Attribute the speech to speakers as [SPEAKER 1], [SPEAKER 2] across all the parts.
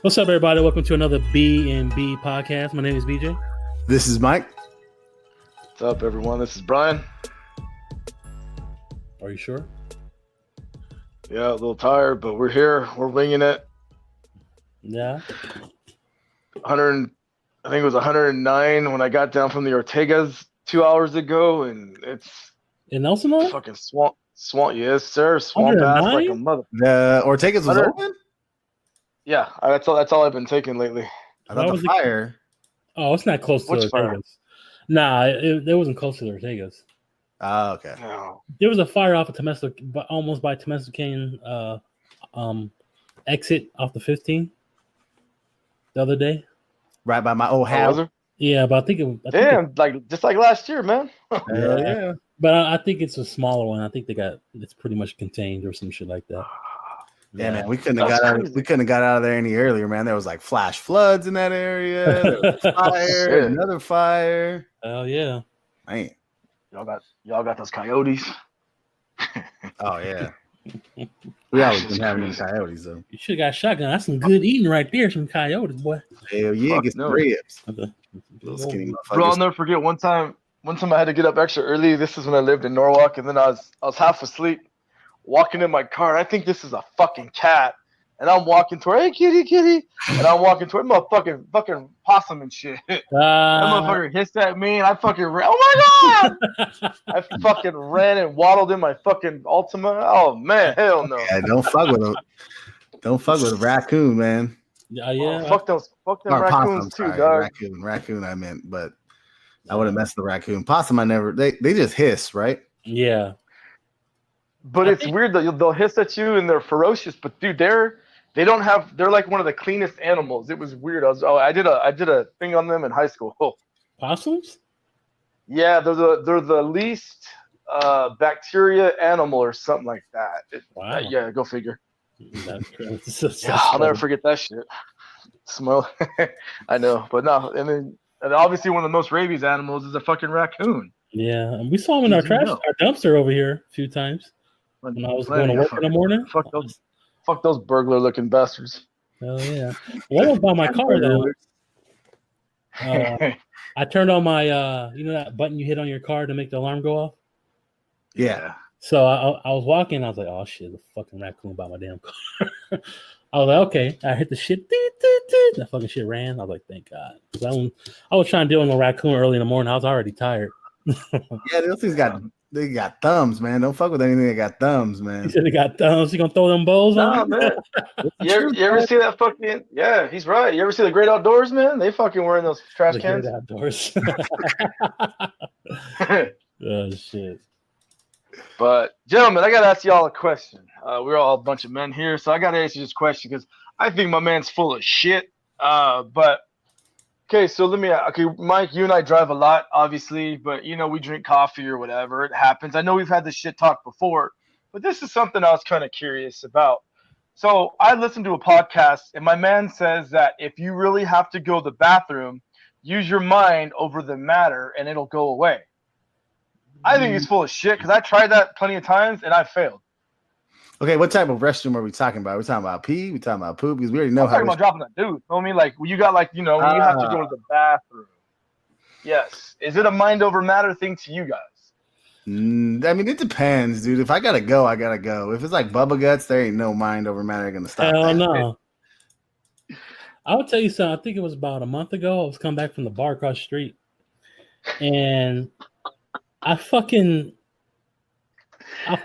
[SPEAKER 1] What's up, everybody? Welcome to another B.M.B podcast. My name is BJ.
[SPEAKER 2] This is Mike.
[SPEAKER 3] What's up, everyone? This is Brian.
[SPEAKER 1] Are you sure?
[SPEAKER 3] Yeah, a little tired, but we're here. We're winging it.
[SPEAKER 1] Yeah.
[SPEAKER 3] 100, I think it was 109 when I got down from the Ortegas 2 hours ago, and it's
[SPEAKER 1] In Elsinore?
[SPEAKER 3] fucking swamp. Yes, sir. Swamp ass like a
[SPEAKER 1] 109?
[SPEAKER 3] mother.
[SPEAKER 2] The Ortegas was
[SPEAKER 3] 100
[SPEAKER 2] open?
[SPEAKER 3] Yeah, that's all I've been taking lately.
[SPEAKER 2] I thought
[SPEAKER 1] Why
[SPEAKER 2] the
[SPEAKER 1] was it-
[SPEAKER 2] fire.
[SPEAKER 1] Oh, it's not close to
[SPEAKER 3] Which
[SPEAKER 1] the
[SPEAKER 3] fire?
[SPEAKER 1] Ortegas. Nah, it wasn't close to the Ortegas.
[SPEAKER 2] Oh, okay.
[SPEAKER 3] No.
[SPEAKER 1] There was a fire off of Temescal, almost by Temescal Canyon exit off the 15 the other day.
[SPEAKER 2] Right by my old
[SPEAKER 3] Oh,
[SPEAKER 2] house.
[SPEAKER 3] was there?
[SPEAKER 1] Yeah, but I think it.
[SPEAKER 3] Damn, just like last year, man.
[SPEAKER 2] Hell yeah.
[SPEAKER 1] But I think it's a smaller one. I think it's pretty much contained or some shit like that.
[SPEAKER 2] Yeah, man. We couldn't have
[SPEAKER 3] That's
[SPEAKER 2] got out.
[SPEAKER 3] crazy.
[SPEAKER 2] We couldn't have got out of there any earlier, man. There was like flash floods in that area. There was a fire,
[SPEAKER 3] Shit.
[SPEAKER 2] another fire.
[SPEAKER 1] Oh yeah.
[SPEAKER 2] Man.
[SPEAKER 3] Y'all got those coyotes.
[SPEAKER 2] Oh yeah. We always been having them coyotes though.
[SPEAKER 1] You should have got a shotgun. That's some good eating right there. Some coyotes, boy.
[SPEAKER 2] Hell yeah,
[SPEAKER 3] Fuck
[SPEAKER 2] get some
[SPEAKER 3] no.
[SPEAKER 2] ribs.
[SPEAKER 1] Okay.
[SPEAKER 2] Little skinny
[SPEAKER 3] Bro, I'll
[SPEAKER 2] motherfuckers.
[SPEAKER 3] never forget one time I had to get up extra early. This is when I lived in Norwalk, and then I was half asleep, walking in my car. And I think this is a fucking cat, and I'm walking toward, hey kitty, and I'm walking toward motherfucking fucking possum and shit. That motherfucker hissed at me, and I fucking ran. Oh my god! I fucking ran and waddled in my fucking Altima. Oh man, hell no.
[SPEAKER 2] Yeah, don't fuck with them. Don't fuck with a raccoon, man.
[SPEAKER 1] Yeah, yeah.
[SPEAKER 3] Fuck them
[SPEAKER 2] Or
[SPEAKER 3] raccoons
[SPEAKER 2] possum,
[SPEAKER 3] too,
[SPEAKER 2] sorry.
[SPEAKER 3] dog.
[SPEAKER 2] Raccoon I meant, but I wouldn't mess with the raccoon. Possum I never they just hiss, right?
[SPEAKER 1] Yeah.
[SPEAKER 3] But
[SPEAKER 1] I
[SPEAKER 3] it's
[SPEAKER 1] think-
[SPEAKER 3] weird that they'll hiss at you and they're ferocious. But dude, they're like one of the cleanest animals. It was weird. I did a thing on them in high school. Oh,
[SPEAKER 1] Possums?
[SPEAKER 3] yeah, they're the least bacteria animal or something like that.
[SPEAKER 1] Wow.
[SPEAKER 3] Yeah, go figure.
[SPEAKER 1] That's
[SPEAKER 3] Yeah, I'll never forget that shit. Smell. I know, but no. And obviously one of the most rabies animals is a fucking raccoon.
[SPEAKER 1] Yeah, and we saw them in our
[SPEAKER 3] Easy to
[SPEAKER 1] our dumpster over here a few times when I was going to work in the morning.
[SPEAKER 3] Fuck those burglar looking bastards.
[SPEAKER 1] Hell yeah. One was by my car though. I turned on my that button you hit on your car to make the alarm go off.
[SPEAKER 2] Yeah.
[SPEAKER 1] So I was walking. I was like, "Oh shit, the fucking raccoon by my damn car." I was like, "Okay." I hit the shit. That fucking shit ran. I was like, "Thank God." 'Cause I was trying to deal with a raccoon early in the morning. I was already tired.
[SPEAKER 2] Yeah, those things got thumbs, man. Don't fuck with anything that got thumbs,
[SPEAKER 1] He
[SPEAKER 2] man.
[SPEAKER 1] said he got thumbs. You gonna throw them bowls
[SPEAKER 3] Nah,
[SPEAKER 1] on?
[SPEAKER 3] man. You ever see that fucking? Yeah, he's right. You ever see the Great Outdoors, man? They fucking wearing those trash
[SPEAKER 1] The
[SPEAKER 3] cans.
[SPEAKER 1] great outdoors. Oh shit.
[SPEAKER 3] But gentlemen, I gotta ask y'all a question. We're all a bunch of men here, so I gotta ask you this question because I think my man's full of shit. But okay, so Mike, you and I drive a lot, obviously, but we drink coffee or whatever. It happens. I know we've had this shit talk before, but this is something I was kind of curious about. So I listened to a podcast, and my man says that if you really have to go to the bathroom, use your mind over the matter, and it'll go away. I think he's full of shit because I tried that plenty of times and I failed.
[SPEAKER 2] Okay, what type of restroom are we talking about? Are we talking about pee? We talking about poop? Because we already know
[SPEAKER 3] I'm
[SPEAKER 2] how.
[SPEAKER 3] talking about dropping that dude. I mean, like when you got when you have to go to the bathroom. Yes. Is it a mind over matter thing to you guys?
[SPEAKER 2] I mean, it depends, dude. If I gotta go, I gotta go. If it's like Bubba Guts, there ain't no mind over matter gonna stop.
[SPEAKER 1] Hell
[SPEAKER 2] that.
[SPEAKER 1] no. I will tell you something. I think it was about a month ago. I was coming back from the bar across the street, and for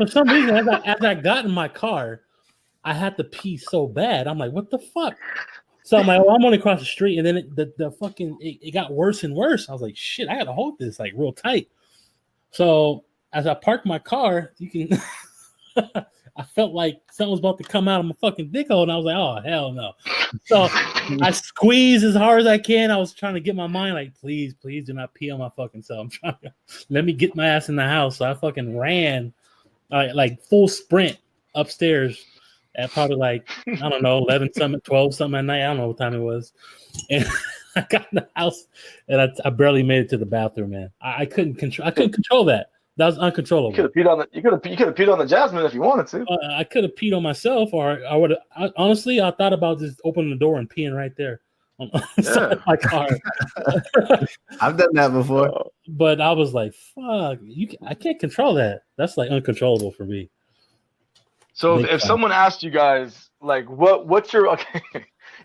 [SPEAKER 1] some reason, as I got in my car, I had to pee so bad. I'm like, what the fuck? So I'm like, oh, I'm only across the street, and then it got worse and worse. I was like, shit, I gotta hold this like real tight. So as I parked my car, I felt like something was about to come out of my fucking dick hole, and I was like, oh hell no. So I squeezed as hard as I can. I was trying to get my mind like, please do not pee on my fucking self. I'm trying to let me get my ass in the house. So I fucking ran like full sprint upstairs at probably like, I don't know, 11 something, 12 something at night. I don't know what time it was. And I got in the house and I barely made it to the bathroom, man. I couldn't control that. That was uncontrollable.
[SPEAKER 3] You could have peed on the Jasmine if you wanted to.
[SPEAKER 1] I could have peed on myself, or I would have. Honestly, I thought about just opening the door and peeing right there on my car.
[SPEAKER 2] I've done that before,
[SPEAKER 1] but I was like, "Fuck, I can't control that. That's like uncontrollable for me."
[SPEAKER 3] So if someone asked you guys, like, what's your okay?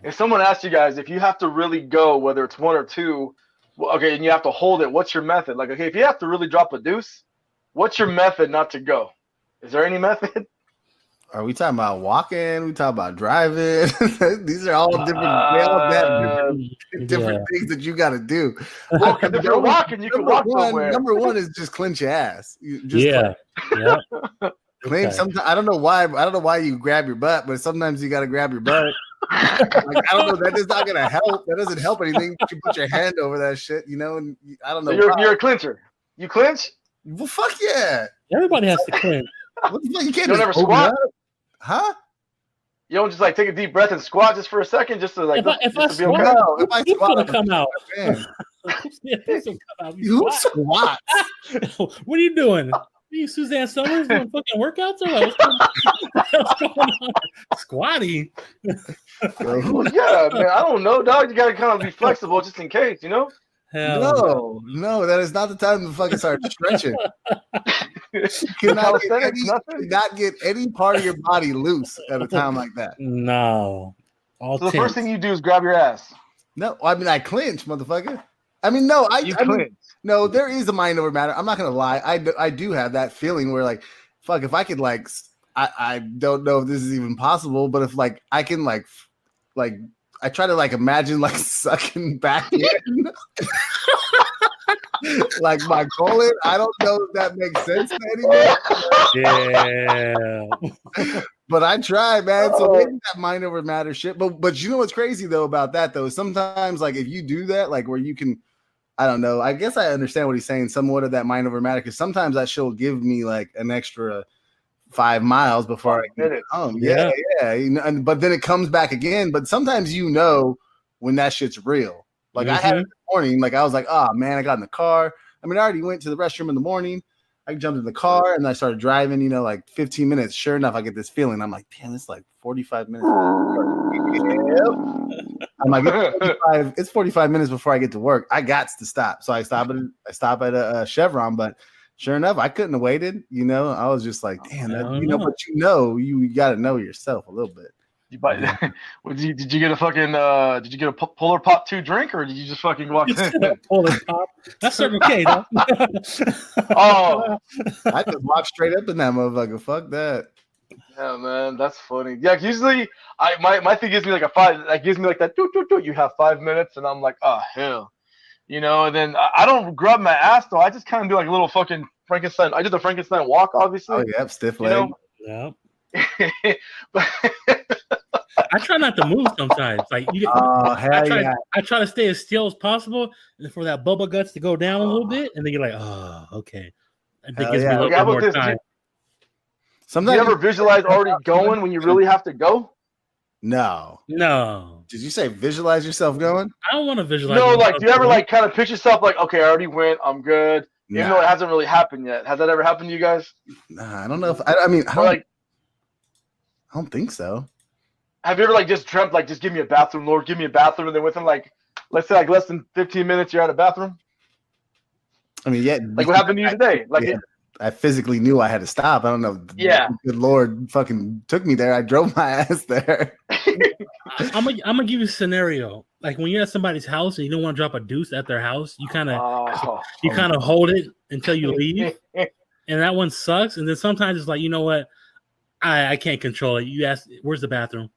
[SPEAKER 3] If someone asked you guys if you have to really go, whether it's one or two, okay, and you have to hold it, what's your method? Like, okay, if you have to really drop a deuce, what's your method not to go? Is there any method?
[SPEAKER 2] Are we talking about walking? We talking about driving? These are all different things that you got to do.
[SPEAKER 3] Well, because if you're walking, you can walk somewhere.
[SPEAKER 2] Number one is just clench your ass.
[SPEAKER 1] Yeah.
[SPEAKER 2] Clench. Sometimes I don't know why you grab your butt, but sometimes you got to grab your butt. Like, I don't know. That is not gonna help. That doesn't help anything. But you put your hand over that shit, you know. And I don't know.
[SPEAKER 3] So you're a clincher. You clinch?
[SPEAKER 2] Well, fuck yeah.
[SPEAKER 1] Everybody has to clinch.
[SPEAKER 2] What the fuck? You can't
[SPEAKER 3] just
[SPEAKER 2] never
[SPEAKER 3] squat,
[SPEAKER 2] huh?
[SPEAKER 3] You don't just like take a deep breath and squat just for a second, just to like.
[SPEAKER 1] If I
[SPEAKER 3] be okay?
[SPEAKER 2] No, if I squat,
[SPEAKER 1] gonna come out.
[SPEAKER 2] You squat.
[SPEAKER 1] What are you doing? Are you Suzanne Summers doing fucking workouts or what? What's going on? Squatty.
[SPEAKER 3] Well, yeah, man. I don't know, dog. You gotta kind of be flexible just in case, you know.
[SPEAKER 2] No, that is not the time to fucking start stretching. You cannot get any part of your body loose at a time like that.
[SPEAKER 1] No.
[SPEAKER 3] So the first thing you do is grab your ass.
[SPEAKER 2] No, I mean I clinch, motherfucker. I mean, no, I mean, no, there is a mind over matter. I'm not gonna lie. I do have that feeling where like, fuck, if I could like, I don't know if this is even possible, but if like I can like I try to like imagine like sucking back in. Like my colon, I don't know if that makes sense anymore. Yeah. But I try, man. So maybe that mind over matter shit. But you know what's crazy though about that though? Sometimes like if you do that, like where you can, I don't know. I guess I understand what he's saying, somewhat of that mind over matter, because sometimes that shit will give me like an extra 5 miles before I get home. Yeah. But then it comes back again. But sometimes you know when that shit's real. Like I had it in the morning, like I was like, oh man, I got in the car. I mean, I already went to the restroom in the morning. I jumped in the car and I started driving, you know, like 15 minutes. Sure enough, I get this feeling. I'm like, damn, it's like 45 minutes. I'm like, it's 45 minutes before I get to work. I got to stop. So I stop at a Chevron, but sure enough, I couldn't have waited. You know, I was just like, damn, but you got to know yourself a little bit.
[SPEAKER 3] Did you get a fucking did you get a Polar Pop 2 drink, or did you just fucking walk in?
[SPEAKER 1] Polar Pop. That's Circle K, though.
[SPEAKER 3] Oh,
[SPEAKER 2] I just walked straight up in that motherfucker. Fuck that.
[SPEAKER 3] Yeah, man, that's funny. Yeah, usually my thing gives me like a 5. That gives me like that. You have 5 minutes, and I'm like, oh hell, you know. And then I don't grab my ass though. I just kind of do like a little fucking Frankenstein. I did the Frankenstein walk, obviously.
[SPEAKER 2] Oh yeah, stiff leg.
[SPEAKER 1] Yeah. But I try not to move sometimes. Like I try to stay as still as possible, and for that bubble guts to go down a little bit, and then you're like, oh, okay. I think gives me a little bit more time.
[SPEAKER 3] Sometimes do you ever visualize already going when you really have to go?
[SPEAKER 2] No.
[SPEAKER 3] Did
[SPEAKER 2] you say visualize yourself going?
[SPEAKER 1] I don't want to visualize.
[SPEAKER 3] No, like do you ever like kind of picture yourself like, okay, I already went, I'm good, even though it hasn't really happened yet? Has that ever happened to you guys?
[SPEAKER 2] Nah, I don't know if I don't think so.
[SPEAKER 3] Have you ever like just dreamt like, just give me a bathroom, Lord, give me a bathroom, and then within like, let's say like less than 15 minutes you're at a bathroom?
[SPEAKER 2] I mean, yeah.
[SPEAKER 3] Like what happened to you today? Like
[SPEAKER 2] I physically knew I had to stop. I don't know.
[SPEAKER 3] Yeah.
[SPEAKER 2] Good Lord fucking took me there. I drove my ass there.
[SPEAKER 1] I'm gonna give you a scenario. Like when you're at somebody's house and you don't want to drop a deuce at their house, you kind of hold it until you leave. And that one sucks. And then sometimes it's like, you know what? I can't control it. You ask, where's the bathroom?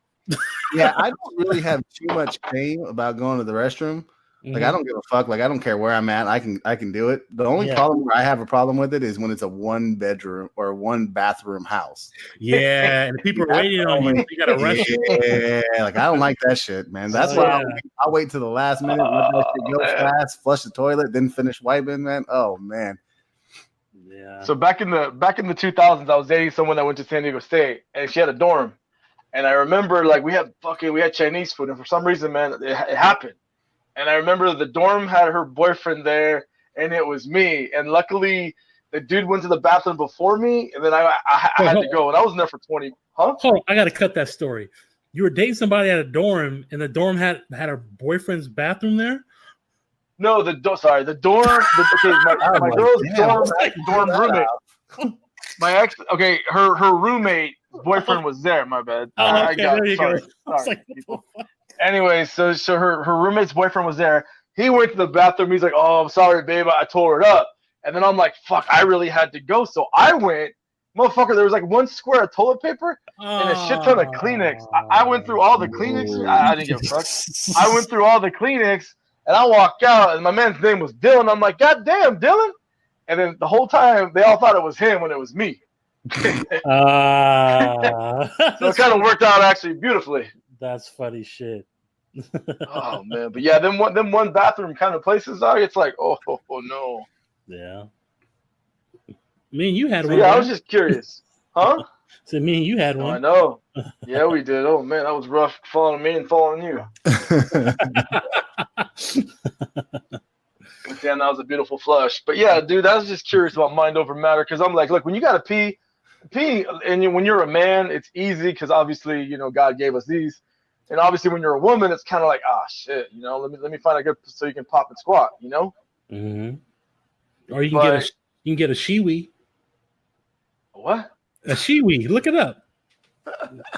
[SPEAKER 2] Yeah, I don't really have too much shame about going to the restroom. Like I don't give a fuck. Like I don't care where I'm at. I can do it. The only problem where I have a problem with it is when it's a 1-bedroom or 1-bathroom house.
[SPEAKER 1] Yeah, and people are waiting on you. You gotta rush.
[SPEAKER 2] Yeah, like I don't like that shit, man. That's why I'll wait till the last minute, let that shit go fast, flush the toilet, then finish wiping, man. Oh man.
[SPEAKER 3] Yeah. So back in the 2000s, I was dating someone that went to San Diego State, and she had a dorm. And I remember like we had Chinese food, and for some reason, man, it happened. And I remember the dorm had her boyfriend there, and it was me. And luckily, the dude went to the bathroom before me, and then I had to go, and I was in there for 20. Huh?
[SPEAKER 1] Hold on, I got to cut that story. You were dating somebody at a dorm, and the dorm had her boyfriend's bathroom there.
[SPEAKER 3] No, the dorm. My girl's dorm roommate. My ex. Okay, her roommate boyfriend was there. My bad.
[SPEAKER 1] Oh, okay, there you go.
[SPEAKER 3] Sorry, people. Anyway, so her roommate's boyfriend was there. He went to the bathroom. He's like, "Oh, I'm sorry, babe. I tore it up." And then I'm like, "Fuck, I really had to go." So I went. Motherfucker, there was like one square of toilet paper and a shit ton of Kleenex. I went through all the Kleenex. I didn't give a fuck. I went through all the Kleenex and I walked out, and my man's name was Dylan. I'm like, God damn, Dylan. And then the whole time they all thought it was him when it was me. So it kind of worked out actually beautifully.
[SPEAKER 1] That's funny shit.
[SPEAKER 3] Oh man, but yeah, them one bathroom kind of places are. It's like, oh no.
[SPEAKER 1] Yeah. Me and you had
[SPEAKER 3] So
[SPEAKER 1] one.
[SPEAKER 3] Yeah, I was just curious. Huh?
[SPEAKER 1] So me and you had one.
[SPEAKER 3] I know. Yeah, we did. Oh man, that was rough following me and following you. Damn, that was a beautiful flush. But yeah, dude, I was just curious about mind over matter because I'm like, look, when you gotta pee, and when you're a man, it's easy because obviously, you know, God gave us these, and obviously when you're a woman, it's kind of like, shit, you know, let me find a good so you can pop and squat, you know.
[SPEAKER 1] Or you can get a Shewee.
[SPEAKER 3] What?
[SPEAKER 1] A Shewee. Look it up.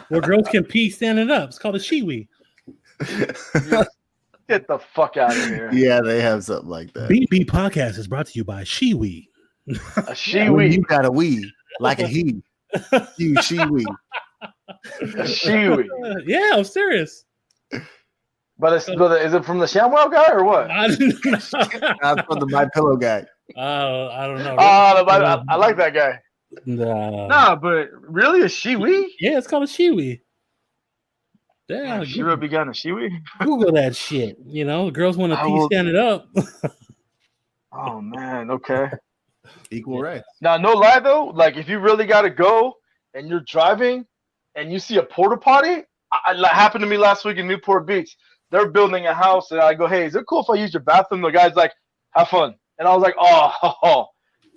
[SPEAKER 1] Where girls can pee standing up. It's called a Shewee.
[SPEAKER 3] Get the fuck out of here.
[SPEAKER 2] Yeah, they have something like that.
[SPEAKER 1] B.M.B podcast is brought to you by Shewee.
[SPEAKER 3] A Shewee.
[SPEAKER 2] You got a wee, like a he. You Shewee.
[SPEAKER 3] A Shewee.
[SPEAKER 1] Yeah, I'm serious.
[SPEAKER 3] But is it from the ShamWow guy or what?
[SPEAKER 1] I didn't know.
[SPEAKER 2] That's from the My Pillow guy.
[SPEAKER 1] I don't know.
[SPEAKER 3] I like that guy.
[SPEAKER 1] Nah,
[SPEAKER 3] but really a Shewee?
[SPEAKER 1] Yeah, it's called a Shewee. Yeah,
[SPEAKER 3] Shira began a Shewee.
[SPEAKER 1] Google that shit. You know, girls want to pee standing up.
[SPEAKER 3] Oh man, okay.
[SPEAKER 2] Equal rights.
[SPEAKER 3] Now, no lie though, like if you really gotta go and you're driving and you see a porta potty, it happened to me last week in Newport Beach. They're building a house, and I go, "Hey, is it cool if I use your bathroom?" The guy's like, "Have fun," and I was like, "Oh."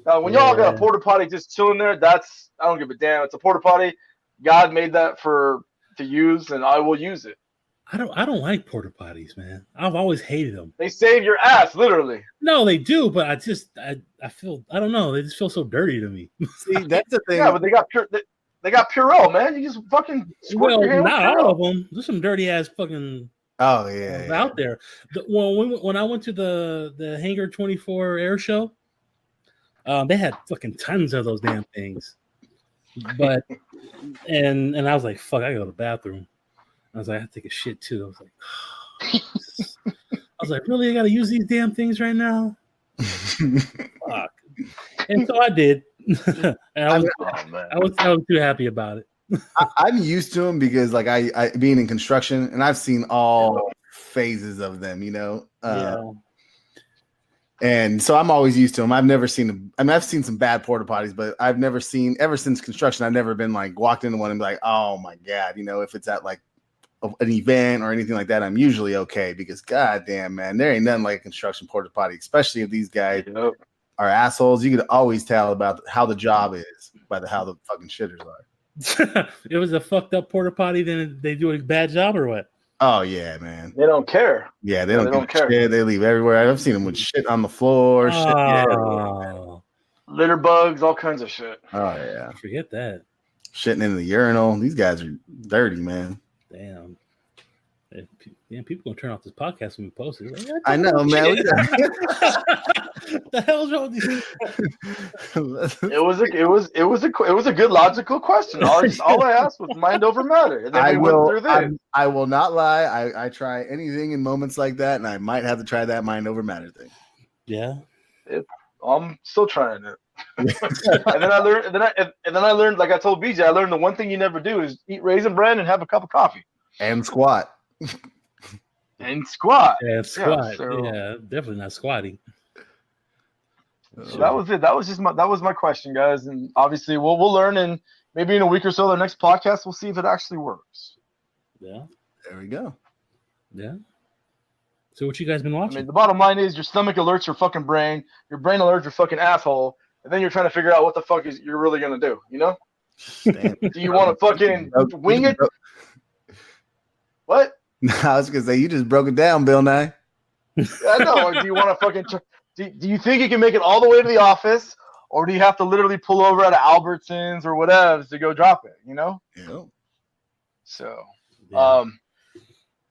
[SPEAKER 3] Now, when y'all got a porta potty just chilling there, I don't give a damn. It's a porta potty. God made that to use, and I will use it.
[SPEAKER 1] I don't like porta potties, man. I've always hated them.
[SPEAKER 3] They save your ass, literally.
[SPEAKER 1] No, they do, but I feel I don't know. They just feel so dirty to me.
[SPEAKER 2] See, that's the thing.
[SPEAKER 3] Yeah, but they got Purell, man. You just fucking
[SPEAKER 1] well, not all of them. There's some dirty ass fucking.
[SPEAKER 2] Oh yeah,
[SPEAKER 1] out there. When I went to the Hangar 24 air show, they had fucking tons of those damn things. But and I was like, fuck, I gotta go to the bathroom. I was like, I have to take a shit too. I was like, really? I gotta use these damn things right now? Fuck. And so I did. And I was too happy about it.
[SPEAKER 2] I'm used to them because, like, I being in construction, and I've seen all phases of them, you know. And so I'm always used to them. I've never seen them. I mean, I've seen some bad porta potties, but I've never seen, ever since construction, I've never been like walked into one and be like, oh my God, you know, if it's at like an event or anything like that, I'm usually okay because goddamn, man, there ain't nothing like a construction porta potty, especially if these guys are assholes. You could always tell about how the job is by how the fucking shitters are.
[SPEAKER 1] It was a fucked up porta potty, then they do a bad job or what?
[SPEAKER 2] Oh yeah, man.
[SPEAKER 3] They don't care.
[SPEAKER 2] Yeah, they don't care. Shit. They leave everywhere. I've seen them with shit on the floor, shit. Yeah,
[SPEAKER 3] litter bugs, all kinds of shit.
[SPEAKER 2] Oh yeah,
[SPEAKER 1] forget that.
[SPEAKER 2] Shitting in the urinal. These guys are dirty, man.
[SPEAKER 1] Damn. Yeah, people gonna turn off this podcast when we post it. Like,
[SPEAKER 2] I know, man.
[SPEAKER 1] The hell's wrong with these?
[SPEAKER 3] It was a good logical question. All I asked was mind over matter, and then we went through this.
[SPEAKER 2] I will not lie. I try anything in moments like that, and I might have to try that mind over matter thing.
[SPEAKER 1] Yeah,
[SPEAKER 3] I'm still trying it. And then I learned. Like I told BJ, I learned the one thing you never do is eat Raisin Bran and have a cup of coffee
[SPEAKER 2] and squat.
[SPEAKER 3] And squat.
[SPEAKER 1] Yeah, squat. Yeah, definitely not squatting.
[SPEAKER 3] So that was it. That was my question, guys. And obviously, we'll learn, and maybe in a week or so, the next podcast, we'll see if it actually works.
[SPEAKER 1] Yeah.
[SPEAKER 2] There we go.
[SPEAKER 1] Yeah. So what you guys been watching?
[SPEAKER 3] I mean, the bottom line is your stomach alerts your fucking brain. Your brain alerts your fucking asshole. and then you're trying to figure out what the fuck is you're really gonna do. You know?
[SPEAKER 2] Damn.
[SPEAKER 3] Do you want to fucking wing it? What?
[SPEAKER 2] No, I was gonna say you just broke it down, Bill Nye.
[SPEAKER 3] I know. Do you want to fucking? Do you think you can make it all the way to the office, or do you have to literally pull over at Albertsons or whatever to go drop it? You know.
[SPEAKER 2] Yeah.
[SPEAKER 3] So,
[SPEAKER 1] Yeah.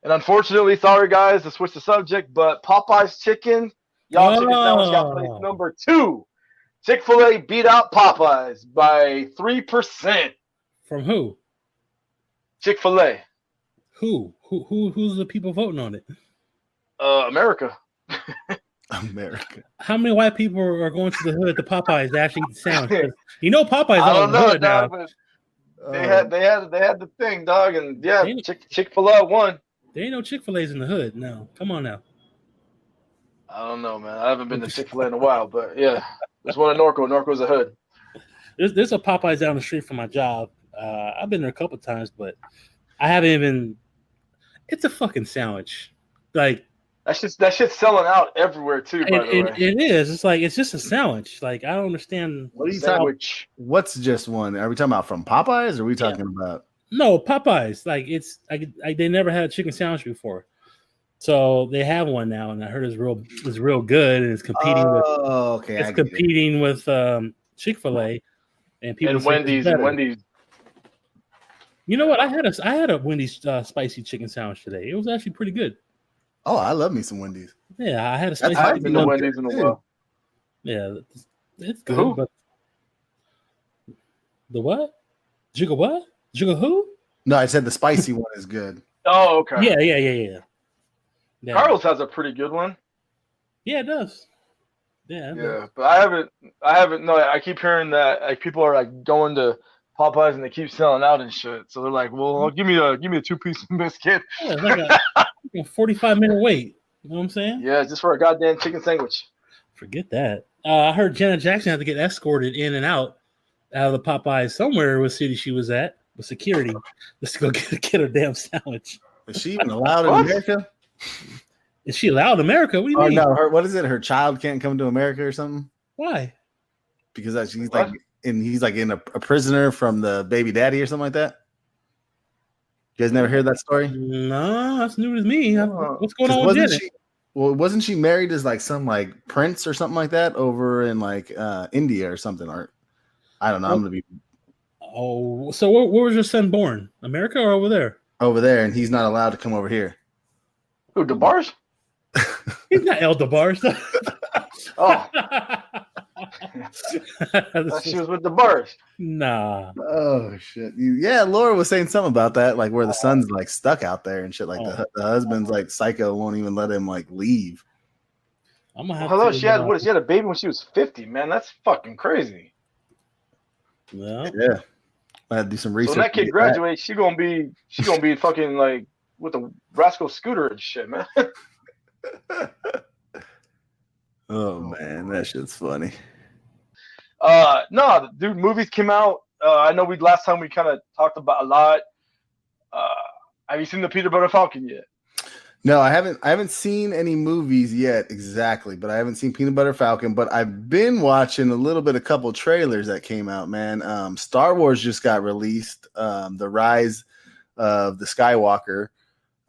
[SPEAKER 3] and unfortunately, sorry guys to switch the subject, but Popeye's chicken, y'all chicken sandwich got place number 2. Chick-fil-A beat out Popeyes by 3%.
[SPEAKER 1] From who?
[SPEAKER 3] Chick-fil-A.
[SPEAKER 1] Who's the people voting on it?
[SPEAKER 3] America.
[SPEAKER 2] America.
[SPEAKER 1] How many white people are going to the hood to Popeyes to actually eat the sandwich? You know Popeyes
[SPEAKER 3] I
[SPEAKER 1] out
[SPEAKER 3] don't
[SPEAKER 1] in the
[SPEAKER 3] know,
[SPEAKER 1] hood
[SPEAKER 3] dog,
[SPEAKER 1] now.
[SPEAKER 3] but they had the thing, dog, and yeah, Chick-fil-A won.
[SPEAKER 1] There ain't no Chick-fil-A's in the hood. No, come on now.
[SPEAKER 3] I don't know, man. I haven't been to Chick-fil-A in a while, but yeah, there's one in Norco. Norco's a hood.
[SPEAKER 1] There's a Popeyes down the street from my job. I've been there a couple times, but I haven't even. It's a fucking sandwich. Like
[SPEAKER 3] that shit's selling out everywhere too. By the way,
[SPEAKER 1] it is. It's like it's just a sandwich. Like I don't understand.
[SPEAKER 2] What are you talking? What's just one? Are we talking about from Popeyes? Or are we talking about?
[SPEAKER 1] No, Popeyes. Like it's they never had a chicken sandwich before, so they have one now, and I heard it's real good, and it's competing with.
[SPEAKER 2] Okay,
[SPEAKER 1] it's competing with Chick-fil-A, and people
[SPEAKER 3] and Wendy's.
[SPEAKER 1] You know what? I had a Wendy's spicy chicken sandwich today. It was actually pretty good.
[SPEAKER 2] Oh, I love me some Wendy's.
[SPEAKER 1] Yeah, I had a spicy.
[SPEAKER 3] I haven't been to Wendy's in a while.
[SPEAKER 1] Yeah, it's good. But the what? Jigga what? Jigga who?
[SPEAKER 2] No, I said the spicy one is good.
[SPEAKER 3] Oh, okay.
[SPEAKER 1] Yeah.
[SPEAKER 3] Carl's has a pretty good one.
[SPEAKER 1] Yeah, it does. Yeah,
[SPEAKER 3] but I haven't. No, I keep hearing that like people are like going to Popeyes and they keep selling out and shit. So they're like, well, give me a 2-piece biscuit.
[SPEAKER 1] Yeah, it's like a 45-minute wait. You know what I'm saying?
[SPEAKER 3] Yeah, just for a goddamn chicken sandwich.
[SPEAKER 1] Forget that. I heard Janet Jackson had to get escorted in and out of the Popeyes somewhere what city she was at with security just to go get her damn sandwich.
[SPEAKER 2] Is she even allowed in America?
[SPEAKER 1] Is she allowed in America? What do you mean?
[SPEAKER 2] No, what is it? Her child can't come to America or something?
[SPEAKER 1] Why?
[SPEAKER 2] Because she's like he's like in a prisoner from the baby daddy or something like that. You guys never heard that story?
[SPEAKER 1] No, that's new to me. What's going on with Janet?
[SPEAKER 2] Wasn't she married as like some like prince or something like that over in like India or something? Or I don't know. I'm gonna be.
[SPEAKER 1] Oh, so where was your son born? America or over there?
[SPEAKER 2] Over there, and he's not allowed to come over here.
[SPEAKER 3] Who, DeBarge?
[SPEAKER 1] He's not El DeBarge.
[SPEAKER 3] Oh. She was with DeBarge.
[SPEAKER 1] Nah.
[SPEAKER 2] Oh shit. Yeah, Laura was saying something about that, like where the son's like stuck out there and shit. Like the husband's like psycho, won't even let him like leave.
[SPEAKER 1] I'm gonna have
[SPEAKER 3] Hello, she had a baby when she was 50, man. That's fucking crazy.
[SPEAKER 1] Well,
[SPEAKER 2] yeah. I had to do some research.
[SPEAKER 3] So when that kid graduates, she gonna be fucking like with a rascal scooter and shit, man.
[SPEAKER 2] Oh man, that shit's funny.
[SPEAKER 3] No, dude, movies came out. I know last time we kind of talked about a lot. Have you seen the Peanut Butter Falcon yet?
[SPEAKER 2] No, I haven't seen any movies yet exactly, but I haven't seen Peanut Butter Falcon. But I've been watching a couple trailers that came out, man. Star Wars just got released, The Rise of the Skywalker.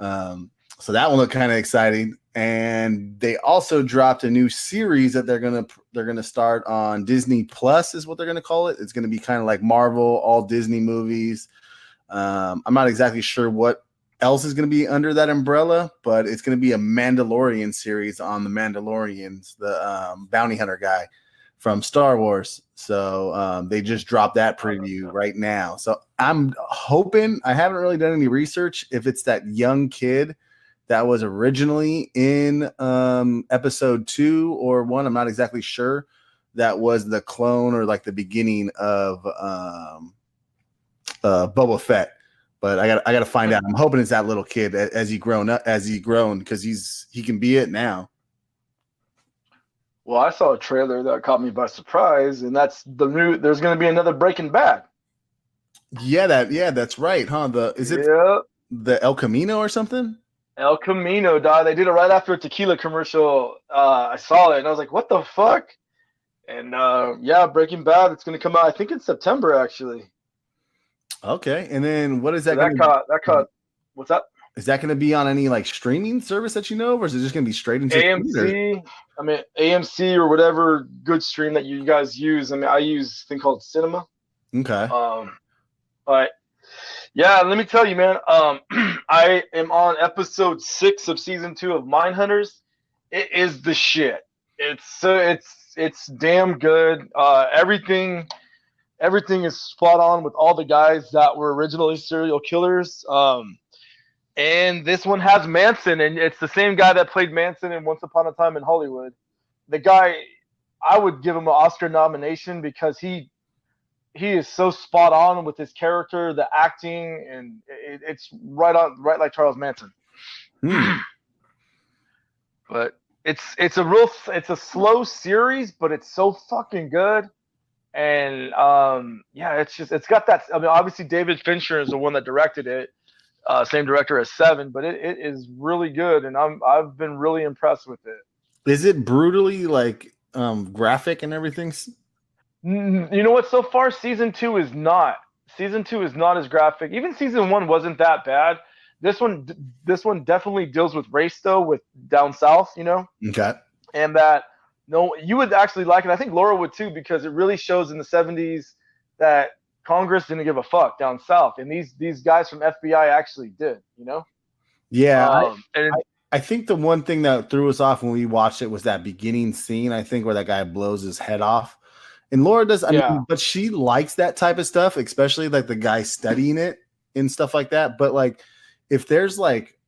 [SPEAKER 2] So that one looked kind of exciting. And they also dropped a new series that they're gonna start on Disney Plus, is what they're gonna call it. It's gonna be kind of like Marvel, all Disney movies. I'm not exactly sure what else is going to be under that umbrella, but it's going to be a Mandalorian series on the Mandalorians, the bounty hunter guy from Star Wars. So they just dropped that preview right now. So I'm hoping, I haven't really done any research if it's that young kid that was originally in episode 2 or 1. I'm not exactly sure. That was the clone or like the beginning of Boba Fett. But I got to find out. I'm hoping it's that little kid as he grown, because he can be it now.
[SPEAKER 3] Well, I saw a trailer that caught me by surprise, and that's there's going to be another Breaking Bad.
[SPEAKER 2] Yeah, that's right, huh? The El Camino or something?
[SPEAKER 3] El Camino, dog. They did it right after a tequila commercial. I saw it, and I was like, "What the fuck?" And Breaking Bad. It's gonna come out. I think in September actually.
[SPEAKER 2] Okay, and then what is that?
[SPEAKER 3] So that caught. What's that?
[SPEAKER 2] Is that going to be on any like streaming service that you know, or is it just going to be straight into
[SPEAKER 3] AMC? I mean AMC or whatever good stream that you guys use. I mean I use a thing called Cinema.
[SPEAKER 2] Okay.
[SPEAKER 3] But yeah, let me tell you, man. I am on episode 6 of season 2 of Mindhunters. It is the shit. It's damn good. Everything is spot on with all the guys that were originally serial killers. And this one has Manson, and it's the same guy that played Manson in Once Upon a Time in Hollywood. The guy, I would give him an Oscar nomination because he is so spot on with his character, the acting, and it's right like Charles Manson. But it's a slow series, but it's so fucking good. And it's got that. I mean, obviously David Fincher is the one that directed it, same director as Seven, but it is really good, and I've been really impressed with it.
[SPEAKER 2] Is it brutally like graphic and everything?
[SPEAKER 3] You know what? So far, season 2 is not. Season 2 is not as graphic. Even season 1 wasn't that bad. This one definitely deals with race though, with down south, you know.
[SPEAKER 2] Okay.
[SPEAKER 3] And that you would actually like it. I think Laura would too, because it really shows in the 70s that Congress didn't give a fuck down south, and these guys from FBI actually did, you know.
[SPEAKER 2] Yeah. I think the one thing that threw us off when we watched it was that beginning scene. I think where that guy blows his head off. And Laura does, I mean, but she likes that type of stuff, especially like the guy studying it and stuff like that. But like, if there's like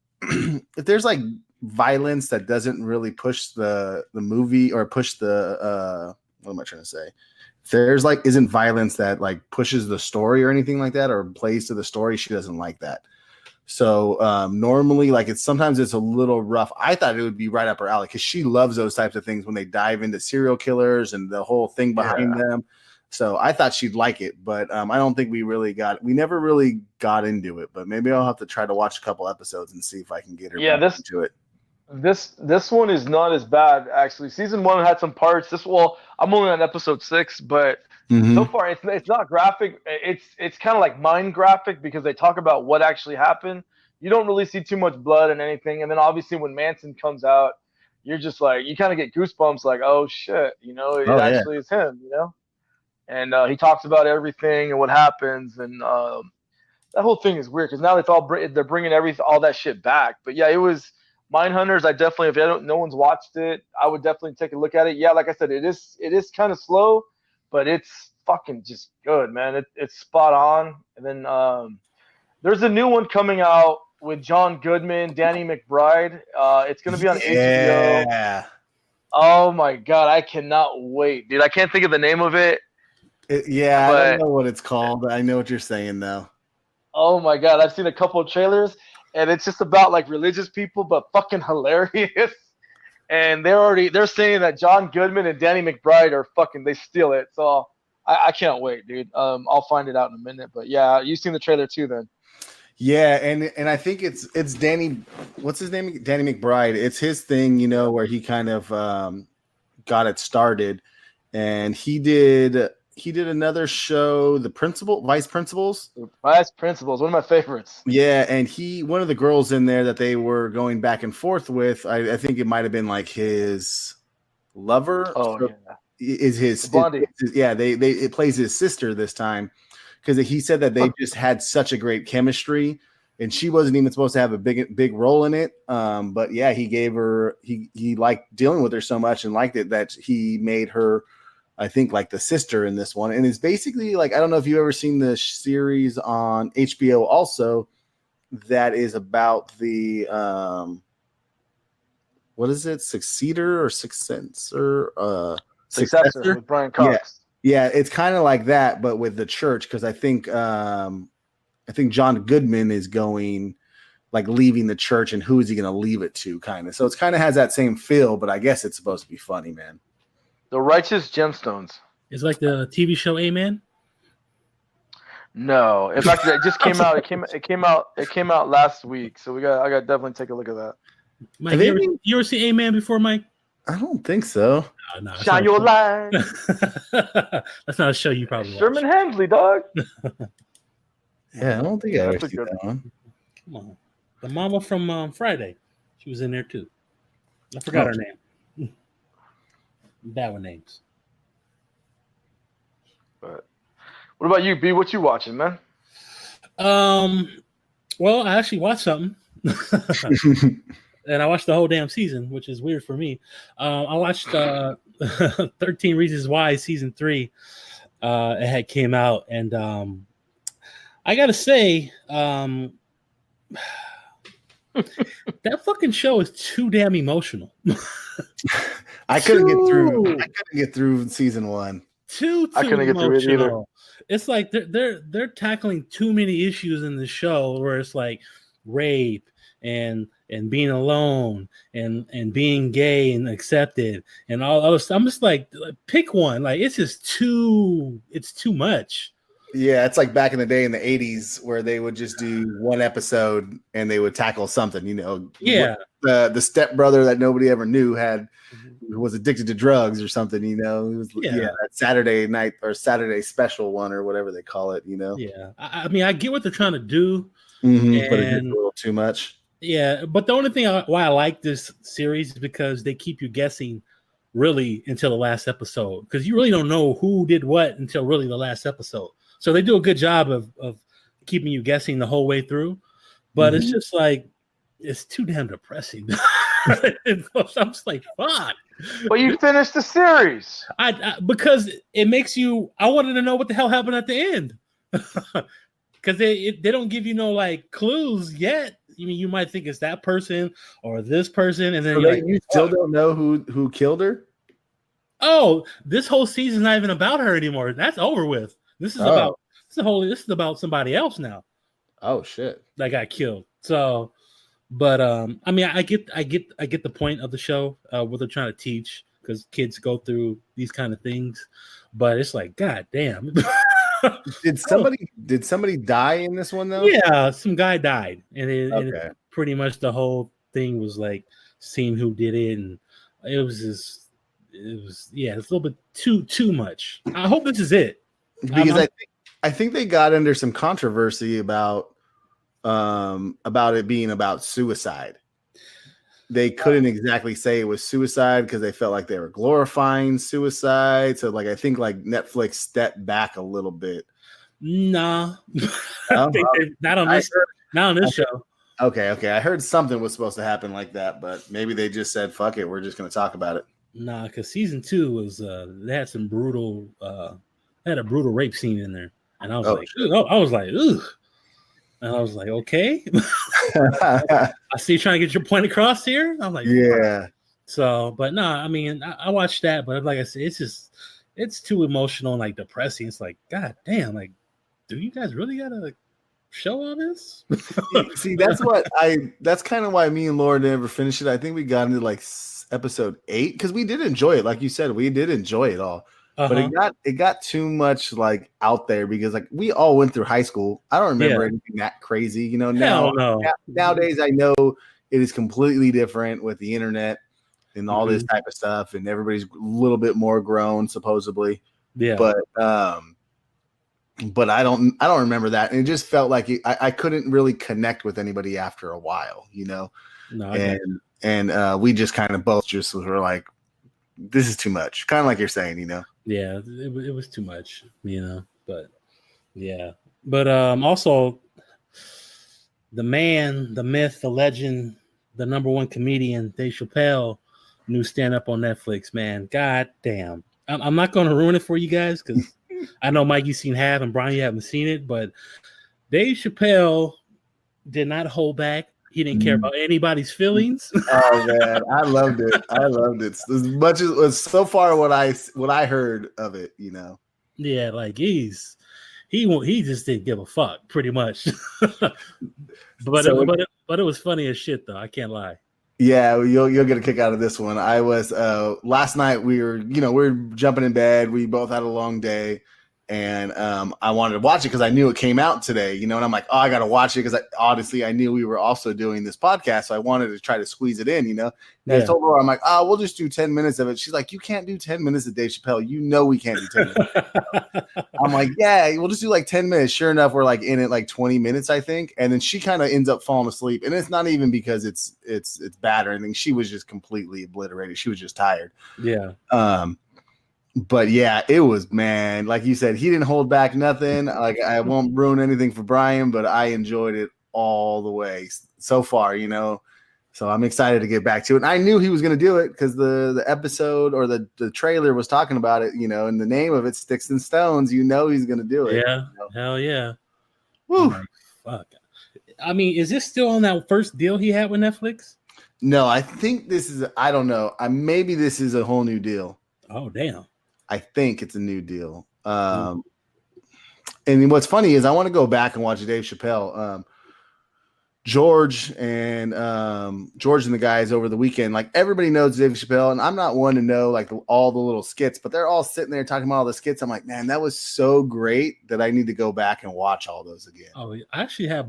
[SPEAKER 2] violence that doesn't really push the movie or push the what am I trying to say? If there's like isn't violence that like pushes the story or anything like that or plays to the story, she doesn't like that. So normally, like sometimes it's a little rough. I thought it would be right up her alley because she loves those types of things when they dive into serial killers and the whole thing behind them. So I thought she'd like it, but I don't think we never really got into it. But maybe I'll have to try to watch a couple episodes and see if I can get her back into it.
[SPEAKER 3] This one is not as bad actually. Season 1 had some parts. I'm only on episode 6, but so far it's not graphic. It's kind of like mind graphic because they talk about what actually happened. You don't really see too much blood and anything. And then obviously when Manson comes out, you're just like you kind of get goosebumps, like oh shit, you know, it actually is him, you know. And he talks about everything and what happens, and that whole thing is weird because now they're bringing all that shit back. But yeah, it was. Mindhunters, I definitely, no one's watched it, I would definitely take a look at it. Yeah, like I said, it is kind of slow, but it's fucking just good, man. It's spot on. And then there's a new one coming out with John Goodman, Danny McBride. It's gonna be on HBO.
[SPEAKER 2] Yeah.
[SPEAKER 3] Oh my god, I cannot wait, dude. I can't think of the name of it.
[SPEAKER 2] I don't know what it's called. I know what you're saying though.
[SPEAKER 3] Oh my god, I've seen a couple of trailers. And it's just about like religious people, but fucking hilarious. And they're saying that John Goodman and Danny McBride are they steal it. So I can't wait, dude. I'll find it out in a minute. But yeah, you've seen the trailer too, then.
[SPEAKER 2] Yeah, and I think it's Danny. What's his name? Danny McBride. It's his thing, you know, where he kind of got it started, and he did another show, Vice Principals.
[SPEAKER 3] Vice Principals, one of my favorites.
[SPEAKER 2] Yeah, and one of the girls in there that they were going back and forth with, I think it might have been like his lover.
[SPEAKER 3] Oh, so yeah.
[SPEAKER 2] Is his
[SPEAKER 3] Blondie.
[SPEAKER 2] It plays his sister this time because he said that they just had such a great chemistry, and she wasn't even supposed to have a big role in it. But yeah, he liked dealing with her so much and liked it that he made her, I think, like the sister in this one. And it's basically like, I don't know if you've ever seen the series on HBO also that is about the, what is it? Successor
[SPEAKER 3] with Brian Cox.
[SPEAKER 2] Yeah. It's kind of like that, but with the church. Cause I think John Goodman is going like leaving the church, and who is he going to leave it to kind of? So it's kind of has that same feel, but I guess it's supposed to be funny, man.
[SPEAKER 3] The Righteous Gemstones.
[SPEAKER 1] It's like the TV show A-Man.
[SPEAKER 3] No, in fact, it just came out. It came out last week. So I got to definitely take a look at that.
[SPEAKER 1] Mike, you ever see A-Man before, Mike?
[SPEAKER 2] I don't think so.
[SPEAKER 1] No,
[SPEAKER 3] Shine your light.
[SPEAKER 1] That's not a show you probably
[SPEAKER 3] Sherman
[SPEAKER 1] watch.
[SPEAKER 3] Hemsley, dog.
[SPEAKER 2] Yeah, I don't think I ever
[SPEAKER 3] That's a
[SPEAKER 2] seen
[SPEAKER 3] good
[SPEAKER 2] that one.
[SPEAKER 1] Come on, the mama from Friday, she was in there too. I forgot her name. Bad with names.
[SPEAKER 3] But what about you, B? What you watching, man?
[SPEAKER 1] Well, I actually watched something. And I watched the whole damn season, which is weird for me. I watched 13 Reasons Why season 3. It had came out, and I gotta say, that fucking show is too damn emotional.
[SPEAKER 2] I couldn't get through season 1.
[SPEAKER 1] Too
[SPEAKER 3] I couldn't get through it either.
[SPEAKER 1] emotional. It's like they're tackling too many issues in the show, where it's like rape and being alone and being gay and accepted and all other stuff. I'm just like, pick one. Like, it's just too much.
[SPEAKER 2] Yeah, it's like back in the day in the 80s where they would just do one episode and they would tackle something,
[SPEAKER 1] Yeah.
[SPEAKER 2] The stepbrother that nobody ever knew was addicted to drugs or something, It was that Saturday night or Saturday special one or whatever they call it,
[SPEAKER 1] Yeah. I mean, I get what they're trying to do.
[SPEAKER 2] But it's a little too much.
[SPEAKER 1] Yeah, but the only thing why I like this series is because they keep you guessing really until the last episode, because you really don't know who did what until really the last episode. So they do a good job of keeping you guessing the whole way through. But it's just like, it's too damn depressing. I'm just like, fuck.
[SPEAKER 3] But you finished the series.
[SPEAKER 1] I because it makes you. I wanted to know what the hell happened at the end. Because they don't give you no like clues yet. I mean, you might think it's that person or this person, and then
[SPEAKER 2] So you still don't know who killed her.
[SPEAKER 1] Oh, this whole season's not even about her anymore. That's over with. This is about somebody else now.
[SPEAKER 2] Oh shit!
[SPEAKER 1] That got killed. So, but I mean, I get the point of the show, what they're trying to teach, because kids go through these kind of things. But it's like, god damn. Did
[SPEAKER 2] somebody die in this one though?
[SPEAKER 1] Yeah, some guy died, and it pretty much the whole thing was like seeing who did it, and it was it's a little bit too much. I hope this is it,
[SPEAKER 2] because I think they got under some controversy about it being about suicide. They couldn't exactly say it was suicide because they felt like they were glorifying suicide. So like, I think like Netflix stepped back a little bit.
[SPEAKER 1] Nah, not on this show.
[SPEAKER 2] Okay. I heard something was supposed to happen like that, but maybe they just said, fuck it, we're just going to talk about it.
[SPEAKER 1] Nah, because season 2 was they had some brutal had a brutal rape scene in there. And I was ugh. And I was like, okay. I see you trying to get your point across here. I'm like,
[SPEAKER 2] yeah.
[SPEAKER 1] So, but no, I mean, I watched that, but like I said, it's too emotional and like depressing. It's like, god damn, like, do you guys really gotta show all this?
[SPEAKER 2] See, that's kind of why me and Laura never finished it. I think we got into like episode 8 because we did enjoy it. Like you said, we did enjoy it all. But it got too much like out there because like we all went through high school. I don't remember anything that crazy, Nowadays I know it is completely different with the internet and all this type of stuff, and everybody's a little bit more grown supposedly.
[SPEAKER 1] Yeah.
[SPEAKER 2] But I don't remember that, and it just felt like I couldn't really connect with anybody after a while,
[SPEAKER 1] No,
[SPEAKER 2] and we just kind of both just were like, this is too much, kind of like you're saying,
[SPEAKER 1] Yeah, it was too much, but yeah. But also the man, the myth, the legend, the number one comedian, Dave Chappelle, new stand-up on Netflix, man. God damn. I'm not going to ruin it for you guys because I know Mike, you've seen half, and Brian, you haven't seen it, but Dave Chappelle did not hold back. He didn't care about anybody's feelings.
[SPEAKER 2] Oh man, I loved it. As much as so far what I heard of it,
[SPEAKER 1] Yeah, like he just didn't give a fuck, pretty much. but it was funny as shit though. I can't lie.
[SPEAKER 2] Yeah, you'll get a kick out of this one. I was last night we were jumping in bed. We both had a long day, and I wanted to watch it because I knew it came out today, you know, and I'm like, oh, I got to watch it because honestly, I knew we were also doing this podcast, so I wanted to try to squeeze it in, you know. And I told her, I'm like, oh, we'll just do 10 minutes of it. She's like, you can't do 10 minutes of Dave Chappelle. You know we can't do 10 minutes. I'm like, yeah, we'll just do like 10 minutes. Sure enough, we're like in it like 20 minutes, I think. And then she kind of ends up falling asleep. And it's not even because it's bad or anything. She was just completely obliterated. She was just tired.
[SPEAKER 1] Yeah.
[SPEAKER 2] But yeah, it was, man, like you said, he didn't hold back nothing. Like, I won't ruin anything for Brian, but I enjoyed it all the way so far, you know. So I'm excited to get back to it. And I knew he was going to do it because the episode or the trailer was talking about it, you know, and the name of it, Sticks and Stones, you know he's going to do it.
[SPEAKER 1] Yeah.
[SPEAKER 2] You know?
[SPEAKER 1] Hell yeah.
[SPEAKER 2] Woo.
[SPEAKER 1] Like, fuck. I mean, is this still on that first deal he had with Netflix?
[SPEAKER 2] No, I think this is, I don't know. Maybe this is a whole new deal.
[SPEAKER 1] Oh, damn.
[SPEAKER 2] I think it's a new deal. And what's funny is I want to go back and watch Dave Chappelle. George and the guys over the weekend, like everybody knows Dave Chappelle, and I'm not one to know like all the little skits, but they're all sitting there talking about all the skits. I'm like, man, that was so great that I need to go back and watch all those again.
[SPEAKER 1] Oh, I actually have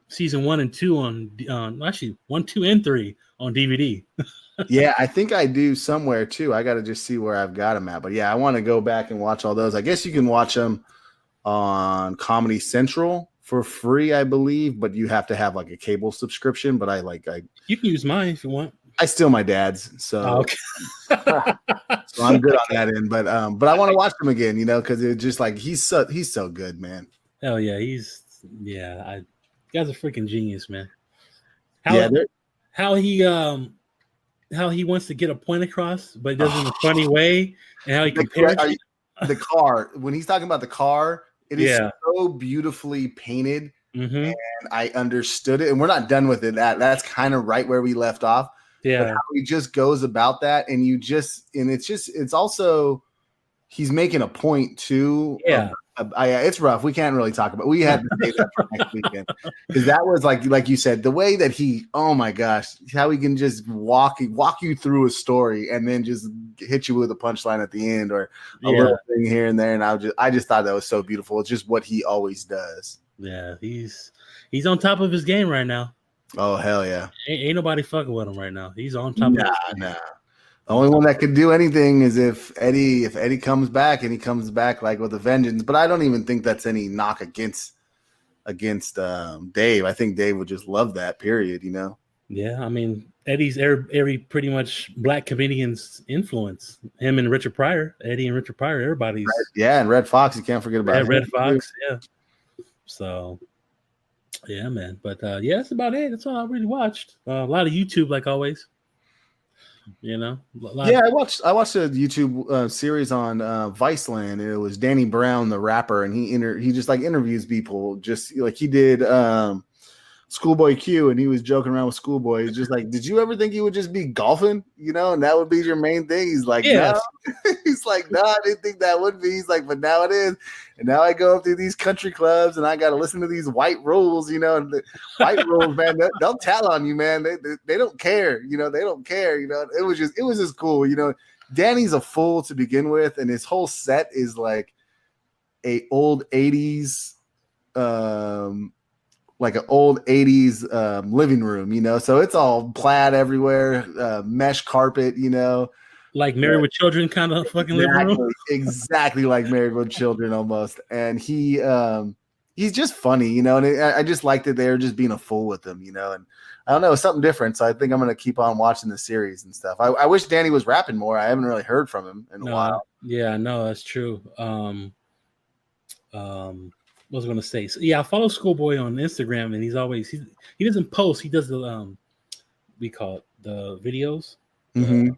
[SPEAKER 1] season 1 and 2 on actually 1, 2, and 3 on DVD.
[SPEAKER 2] Yeah, I think I do somewhere too. I got to just see where I've got them at. But yeah, I want to go back and watch all those. I guess you can watch them on Comedy Central for free, I believe, but you have to have like a cable subscription. But
[SPEAKER 1] you can use mine if you want.
[SPEAKER 2] I steal my dad's, so,
[SPEAKER 1] okay.
[SPEAKER 2] So I'm good on that end. But I want to watch them again, you know, because it's just like he's so good, man.
[SPEAKER 1] Hell yeah, guy's a freaking genius, man. How he wants to get a point across, but he does it in a funny way, and how he compares
[SPEAKER 2] the car when he's talking about the car. It is so beautifully painted, and I understood it. And we're not done with it. That's kind of right where we left off.
[SPEAKER 1] Yeah,
[SPEAKER 2] but how he just goes about that, and it's also he's making a point too.
[SPEAKER 1] Yeah.
[SPEAKER 2] It's rough. We can't really talk about. We had to say that for next weekend because that was like you said, the way that he, oh my gosh, how he can just walk you through a story and then just hit you with a punchline at the end or a little thing here and there. And I just thought that was so beautiful. It's just what he always does.
[SPEAKER 1] Yeah, he's on top of his game right now.
[SPEAKER 2] Oh hell yeah!
[SPEAKER 1] Ain't nobody fucking with him right now. He's on top.
[SPEAKER 2] Nah. The only one that could do anything is if Eddie comes back, and he comes back like with a vengeance. But I don't even think that's any knock against Dave. I think Dave would just love that, period, you know?
[SPEAKER 1] Yeah, I mean, Eddie's every pretty much black comedian's influence. Him and Richard Pryor. Eddie and Richard Pryor, everybody's.
[SPEAKER 2] Right. Yeah, and Red Fox, you can't forget about him.
[SPEAKER 1] Red Fox, yeah. So, yeah, man. But, yeah, that's about it. That's all I really watched. A lot of YouTube, like always. You know,
[SPEAKER 2] I watched a YouTube series on Viceland. It was Danny Brown, the rapper, and he just like interviews people, just like he did Schoolboy Q, and he was joking around with Schoolboy. He's just like, did you ever think you would just be golfing, you know, and that would be your main thing? He's like, no. He's like, no, I didn't think that would be. He's like, but now it is. And now I go up to these country clubs and I got to listen to these white rules, you know, and the white rules, man, they'll tell on you, man. They don't care, you know, they don't care, you know. It was just cool, you know. Danny's a fool to begin with, and his whole set is like a old 80s, like an old 80s living room, you know. So it's all plaid everywhere, mesh carpet, you know.
[SPEAKER 1] Like Married with Children kind of fucking living room.
[SPEAKER 2] Exactly like Married with Children almost. And he's just funny, you know, and I just liked that they were just being a fool with him, you know. And I don't know, it's something different. So I think I'm going to keep on watching the series and stuff. I wish Danny was rapping more. I haven't really heard from him in a while.
[SPEAKER 1] Yeah, no, that's true. What was I going to say? So, yeah, I follow Schoolboy on Instagram, and he's always he doesn't post. He does the we call it the videos.
[SPEAKER 2] Mm-hmm.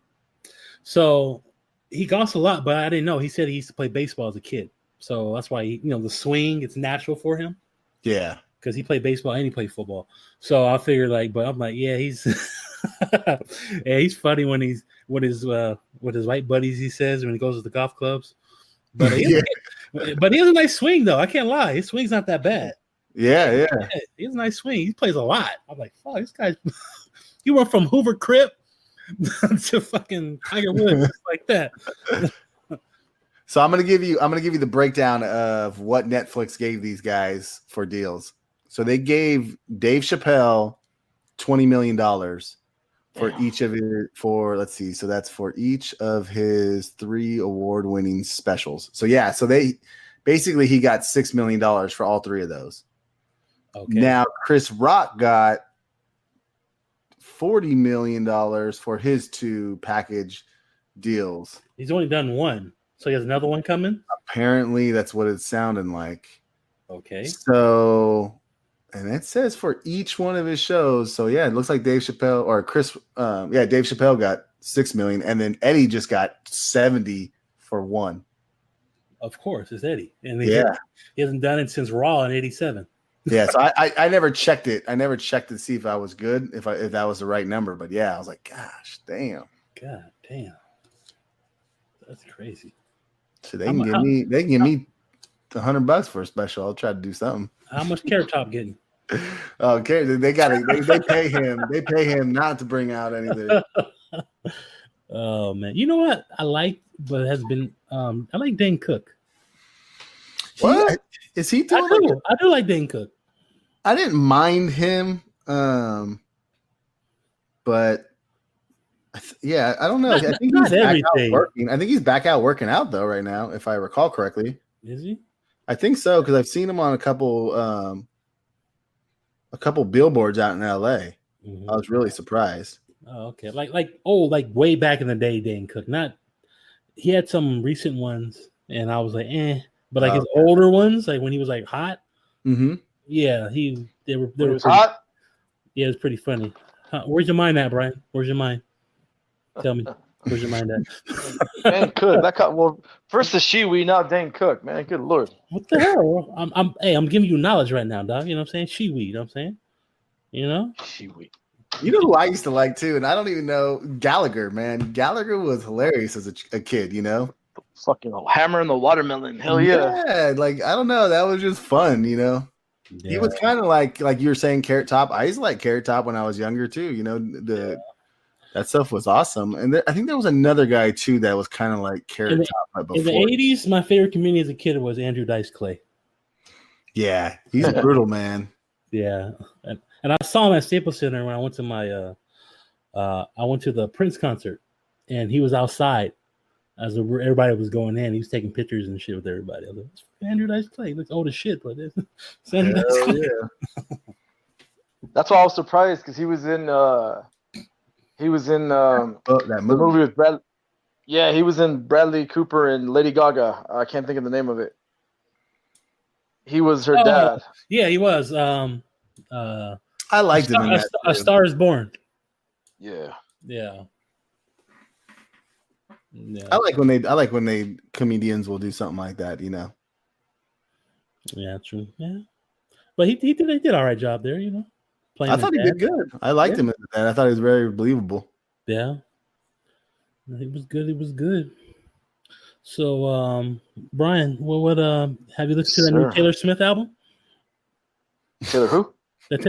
[SPEAKER 1] So he golfs a lot, but I didn't know. He said he used to play baseball as a kid, so that's why the swing, it's natural for him.
[SPEAKER 2] Yeah,
[SPEAKER 1] because he played baseball and he played football. So I figured but I'm like, yeah, he's yeah, he's funny when he's with his white buddies. He says when he goes to the golf clubs, but but he has a nice swing though. I can't lie, his swing's not that bad.
[SPEAKER 2] Yeah,
[SPEAKER 1] he has a nice swing. He plays a lot. I'm like, fuck, this guy. He went from Hoover Crip to fucking Tiger Woods like that.
[SPEAKER 2] So I'm gonna give you the breakdown of what Netflix gave these guys for deals. So they gave Dave Chappelle $20 million for each of it let's see. So that's for each of his 3 award-winning specials. So yeah, so he got $6 million for all 3 of those.
[SPEAKER 1] Okay.
[SPEAKER 2] Now Chris Rock got $40 million for his 2 package deals.
[SPEAKER 1] He's only done 1, so he has another one coming.
[SPEAKER 2] Apparently, that's what it's sounding like.
[SPEAKER 1] Okay.
[SPEAKER 2] So, and it says for each one of his shows. So yeah, it looks like Dave Chappelle or Chris. Dave Chappelle got $6 million, and then Eddie just got 70 for 1.
[SPEAKER 1] Of course, it's Eddie, and he hasn't done it since Raw in '87.
[SPEAKER 2] Yeah, so I never checked it. I never checked to see if I was good, if that was the right number. But yeah, I was like, gosh, damn.
[SPEAKER 1] God damn, that's crazy.
[SPEAKER 2] So they can give me $100 for a special. I'll try to do something.
[SPEAKER 1] How much Carrot Top getting?
[SPEAKER 2] Okay, they pay him. They pay him not to bring out anything.
[SPEAKER 1] Oh man, you know what I like, but it has been I like Dane Cook.
[SPEAKER 2] What is he doing?
[SPEAKER 1] I do like Dane Cook.
[SPEAKER 2] I didn't mind him, but yeah, I don't know. I think he's back out working. I think he's back out working out though right now, if I recall correctly.
[SPEAKER 1] Is he?
[SPEAKER 2] I think so because I've seen him on a couple billboards out in LA. Mm-hmm. I was really surprised.
[SPEAKER 1] Oh, okay. Like way back in the day, Dane Cook. He had some recent ones, and I was like, but like his older ones, like when he was like hot.
[SPEAKER 2] Mm-hmm.
[SPEAKER 1] Yeah, they were
[SPEAKER 3] hot.
[SPEAKER 1] Yeah, it was pretty funny. Where's your mind at, Brian? Where's your mind? Tell me, where's your mind at?
[SPEAKER 3] Dane Cook. First the Shewee, now Dane Cook, man. Good lord.
[SPEAKER 1] What the hell? I'm giving you knowledge right now, dog. You know what I'm saying? Shewee, you know what I'm saying? You know?
[SPEAKER 3] Shewee.
[SPEAKER 2] You know who I used to like too, and I don't even know Gallagher, man. Gallagher was hilarious as a kid, you know?
[SPEAKER 3] Fucking hammer in the watermelon. Hell yeah.
[SPEAKER 2] Yeah, like I don't know. That was just fun, you know? Yeah. He was kind of like you were saying, Carrot Top. I used to like Carrot Top when I was younger too. You know, that stuff was awesome. And I think there was another guy too that was kind of like Carrot Top.
[SPEAKER 1] In the '80s, my favorite comedian as a kid was Andrew Dice Clay.
[SPEAKER 2] Yeah, he's brutal, man.
[SPEAKER 1] Yeah, and I saw him at Staples Center when I went to the Prince concert, and he was outside as everybody was going in. He was taking pictures and shit with everybody. I was like, Andrew Dice Clay. He looks old as shit, but it's Andrew Dice Clay. Yeah.
[SPEAKER 3] That's why I was surprised because he was in that movie with Bradley. Yeah, he was in Bradley Cooper and Lady Gaga. I can't think of the name of it. He was her dad.
[SPEAKER 1] Yeah, he was.
[SPEAKER 2] I liked him in that.
[SPEAKER 1] A Star Is Born.
[SPEAKER 3] Yeah.
[SPEAKER 1] Yeah.
[SPEAKER 2] I like when they comedians will do something like that, you know.
[SPEAKER 1] Yeah, true. Yeah, but he did all right job there, you know.
[SPEAKER 2] I thought he did good. I liked him as that. I thought he was very believable.
[SPEAKER 1] Yeah, he was good. He was good. So, Brian, what have you listened to that new Taylor Swift album?
[SPEAKER 3] Taylor who?
[SPEAKER 1] That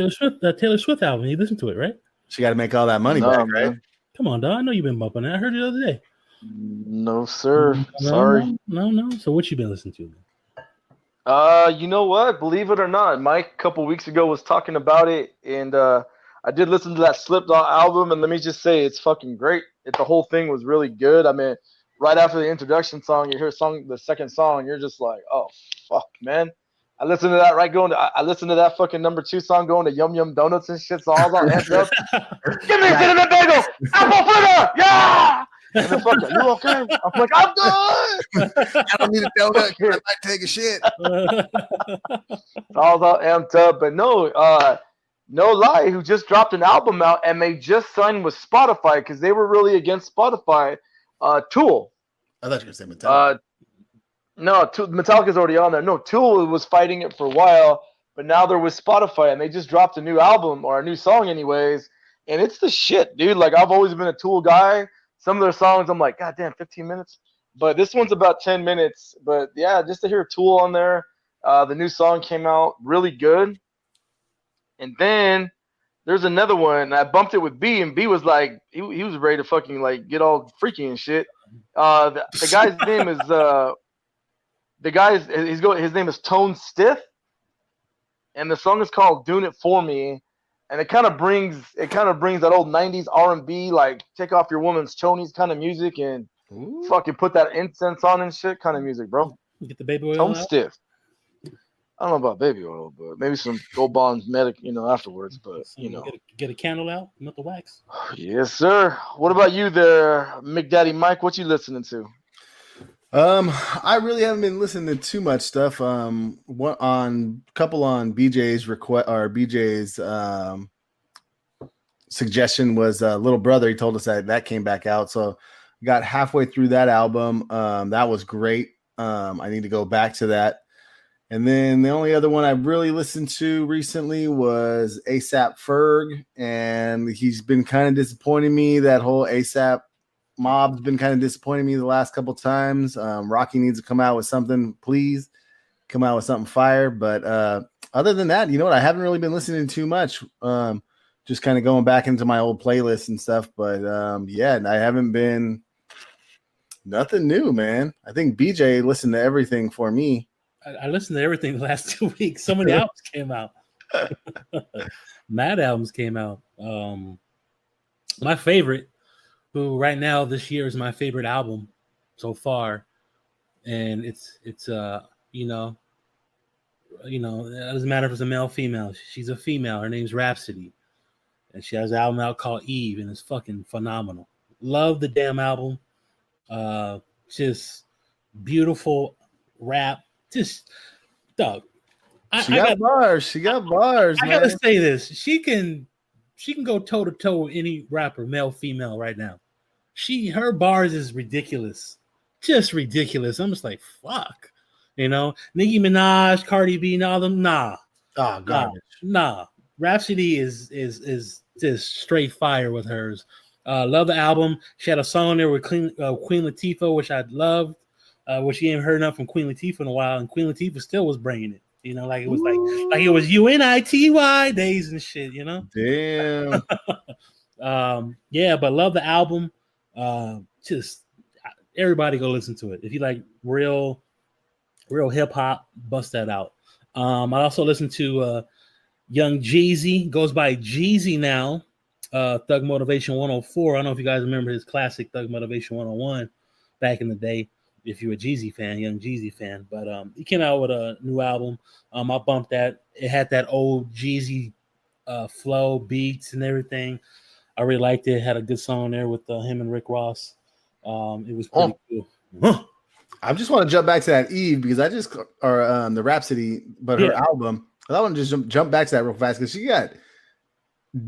[SPEAKER 1] Taylor Swift album. You listened to it, right?
[SPEAKER 2] She got to make all that money back, right?
[SPEAKER 1] Come on, dog. I know you've been bumping it. I heard it the other day.
[SPEAKER 3] No, sir. Sorry.
[SPEAKER 1] No. So what you been listening to?
[SPEAKER 3] You know what? Believe it or not, Mike a couple weeks ago was talking about it, and I did listen to that Slipknot album, and let me just say it's fucking great. The whole thing was really good. I mean, right after the introduction song, you hear the second song, you're just like, oh fuck, man. I listened to that I listened to that fucking number 2 song going to Yum Yum Donuts and shit, so I was all amped up. Give me a cinnamon bagel! Apple fritter! Yeah! And then fuck it, you okay? I'm like, I'm good!
[SPEAKER 2] I don't need a donut. I might take a shit.
[SPEAKER 3] I was all amped up, but no lie, who just dropped an album out and they just signed with Spotify because they were really against Spotify. Tool.
[SPEAKER 2] I thought you were saying Metallica.
[SPEAKER 3] No, Metallica's already on there. No, Tool was fighting it for a while, but now they're with Spotify and they just dropped a new album or a new song anyways, and it's the shit, dude. Like, I've always been a Tool guy. Some of their songs, I'm like, God damn, 15 minutes. But this one's about 10 minutes. But yeah, just to hear Tool on there, the new song came out really good. And then there's another one. I bumped it with B, and B was like, he was ready to fucking like get all freaky and shit. The guy's name is the guy his name is Tone Stiff, and the song is called "Doing It For Me," and it kind of brings that old '90s R&B, like take off your woman's chonies kind of music and fucking put that incense on and shit kind of music, bro.
[SPEAKER 1] Get the baby oil
[SPEAKER 3] Tone
[SPEAKER 1] out.
[SPEAKER 3] Stiff. I don't know about baby oil, but maybe some Gold Bond medic, afterwards. But
[SPEAKER 1] get a candle out, not the wax.
[SPEAKER 3] Yes, sir. What about you there, McDaddy Mike? What you listening to?
[SPEAKER 2] I really haven't been listening to too much stuff. What on couple on BJ's request or BJ's suggestion was Little Brother. He told us that came back out, so got halfway through that album. That was great. I need to go back to that. And then the only other one I really listened to recently was ASAP Ferg, and he's been kind of disappointing me. That whole ASAP mob's been kind of disappointing me the last couple times. Rocky needs to come out with something, please. Come out with something fire. But other than that, you know what? I haven't really been listening too much. Just kind of going back into my old playlists and stuff. But yeah, I haven't been nothing new, man. I think BJ listened to everything for me.
[SPEAKER 1] I listened to everything the last 2 weeks. So many albums came out. Mad albums came out. My favorite, who right now this year is my favorite album so far, and it's it doesn't matter if it's a male, female. She's a female. Her name's Rhapsody, and she has an album out called Eve, and it's fucking phenomenal. Love the damn album. Just beautiful rap. Just dog.
[SPEAKER 2] She got bars. She got bars.
[SPEAKER 1] I gotta say this. She can go toe to toe with any rapper, male, female, right now. Her bars is ridiculous, just ridiculous. I'm just like, fuck, Nicki Minaj, Cardi B, and all them. Nah,
[SPEAKER 2] garbage.
[SPEAKER 1] Nah. Rhapsody is just straight fire with hers. Love the album. She had a song there with Queen Latifah, which I loved. Which you ain't heard enough from Queen Latifah in a while, and Queen Latifah still was bringing it. Like it was like it was UNITY days and shit.
[SPEAKER 2] Damn.
[SPEAKER 1] Yeah, but love the album. Just everybody go listen to it. If you like real hip hop, bust that out. I also listen to Young Jeezy, goes by Jeezy now. Thug Motivation 104. I don't know if you guys remember his classic Thug Motivation 101 back in the day. If you're a Jeezy fan, Young Jeezy fan, but he came out with a new album. I bumped that. It had that old Jeezy flow, beats, and everything. I really liked it. It had a good song there with him and Rick Ross. It was pretty cool.
[SPEAKER 2] I just want to jump back to that Eve because the Rhapsody, but her album. I want to just jump back to that real fast because she got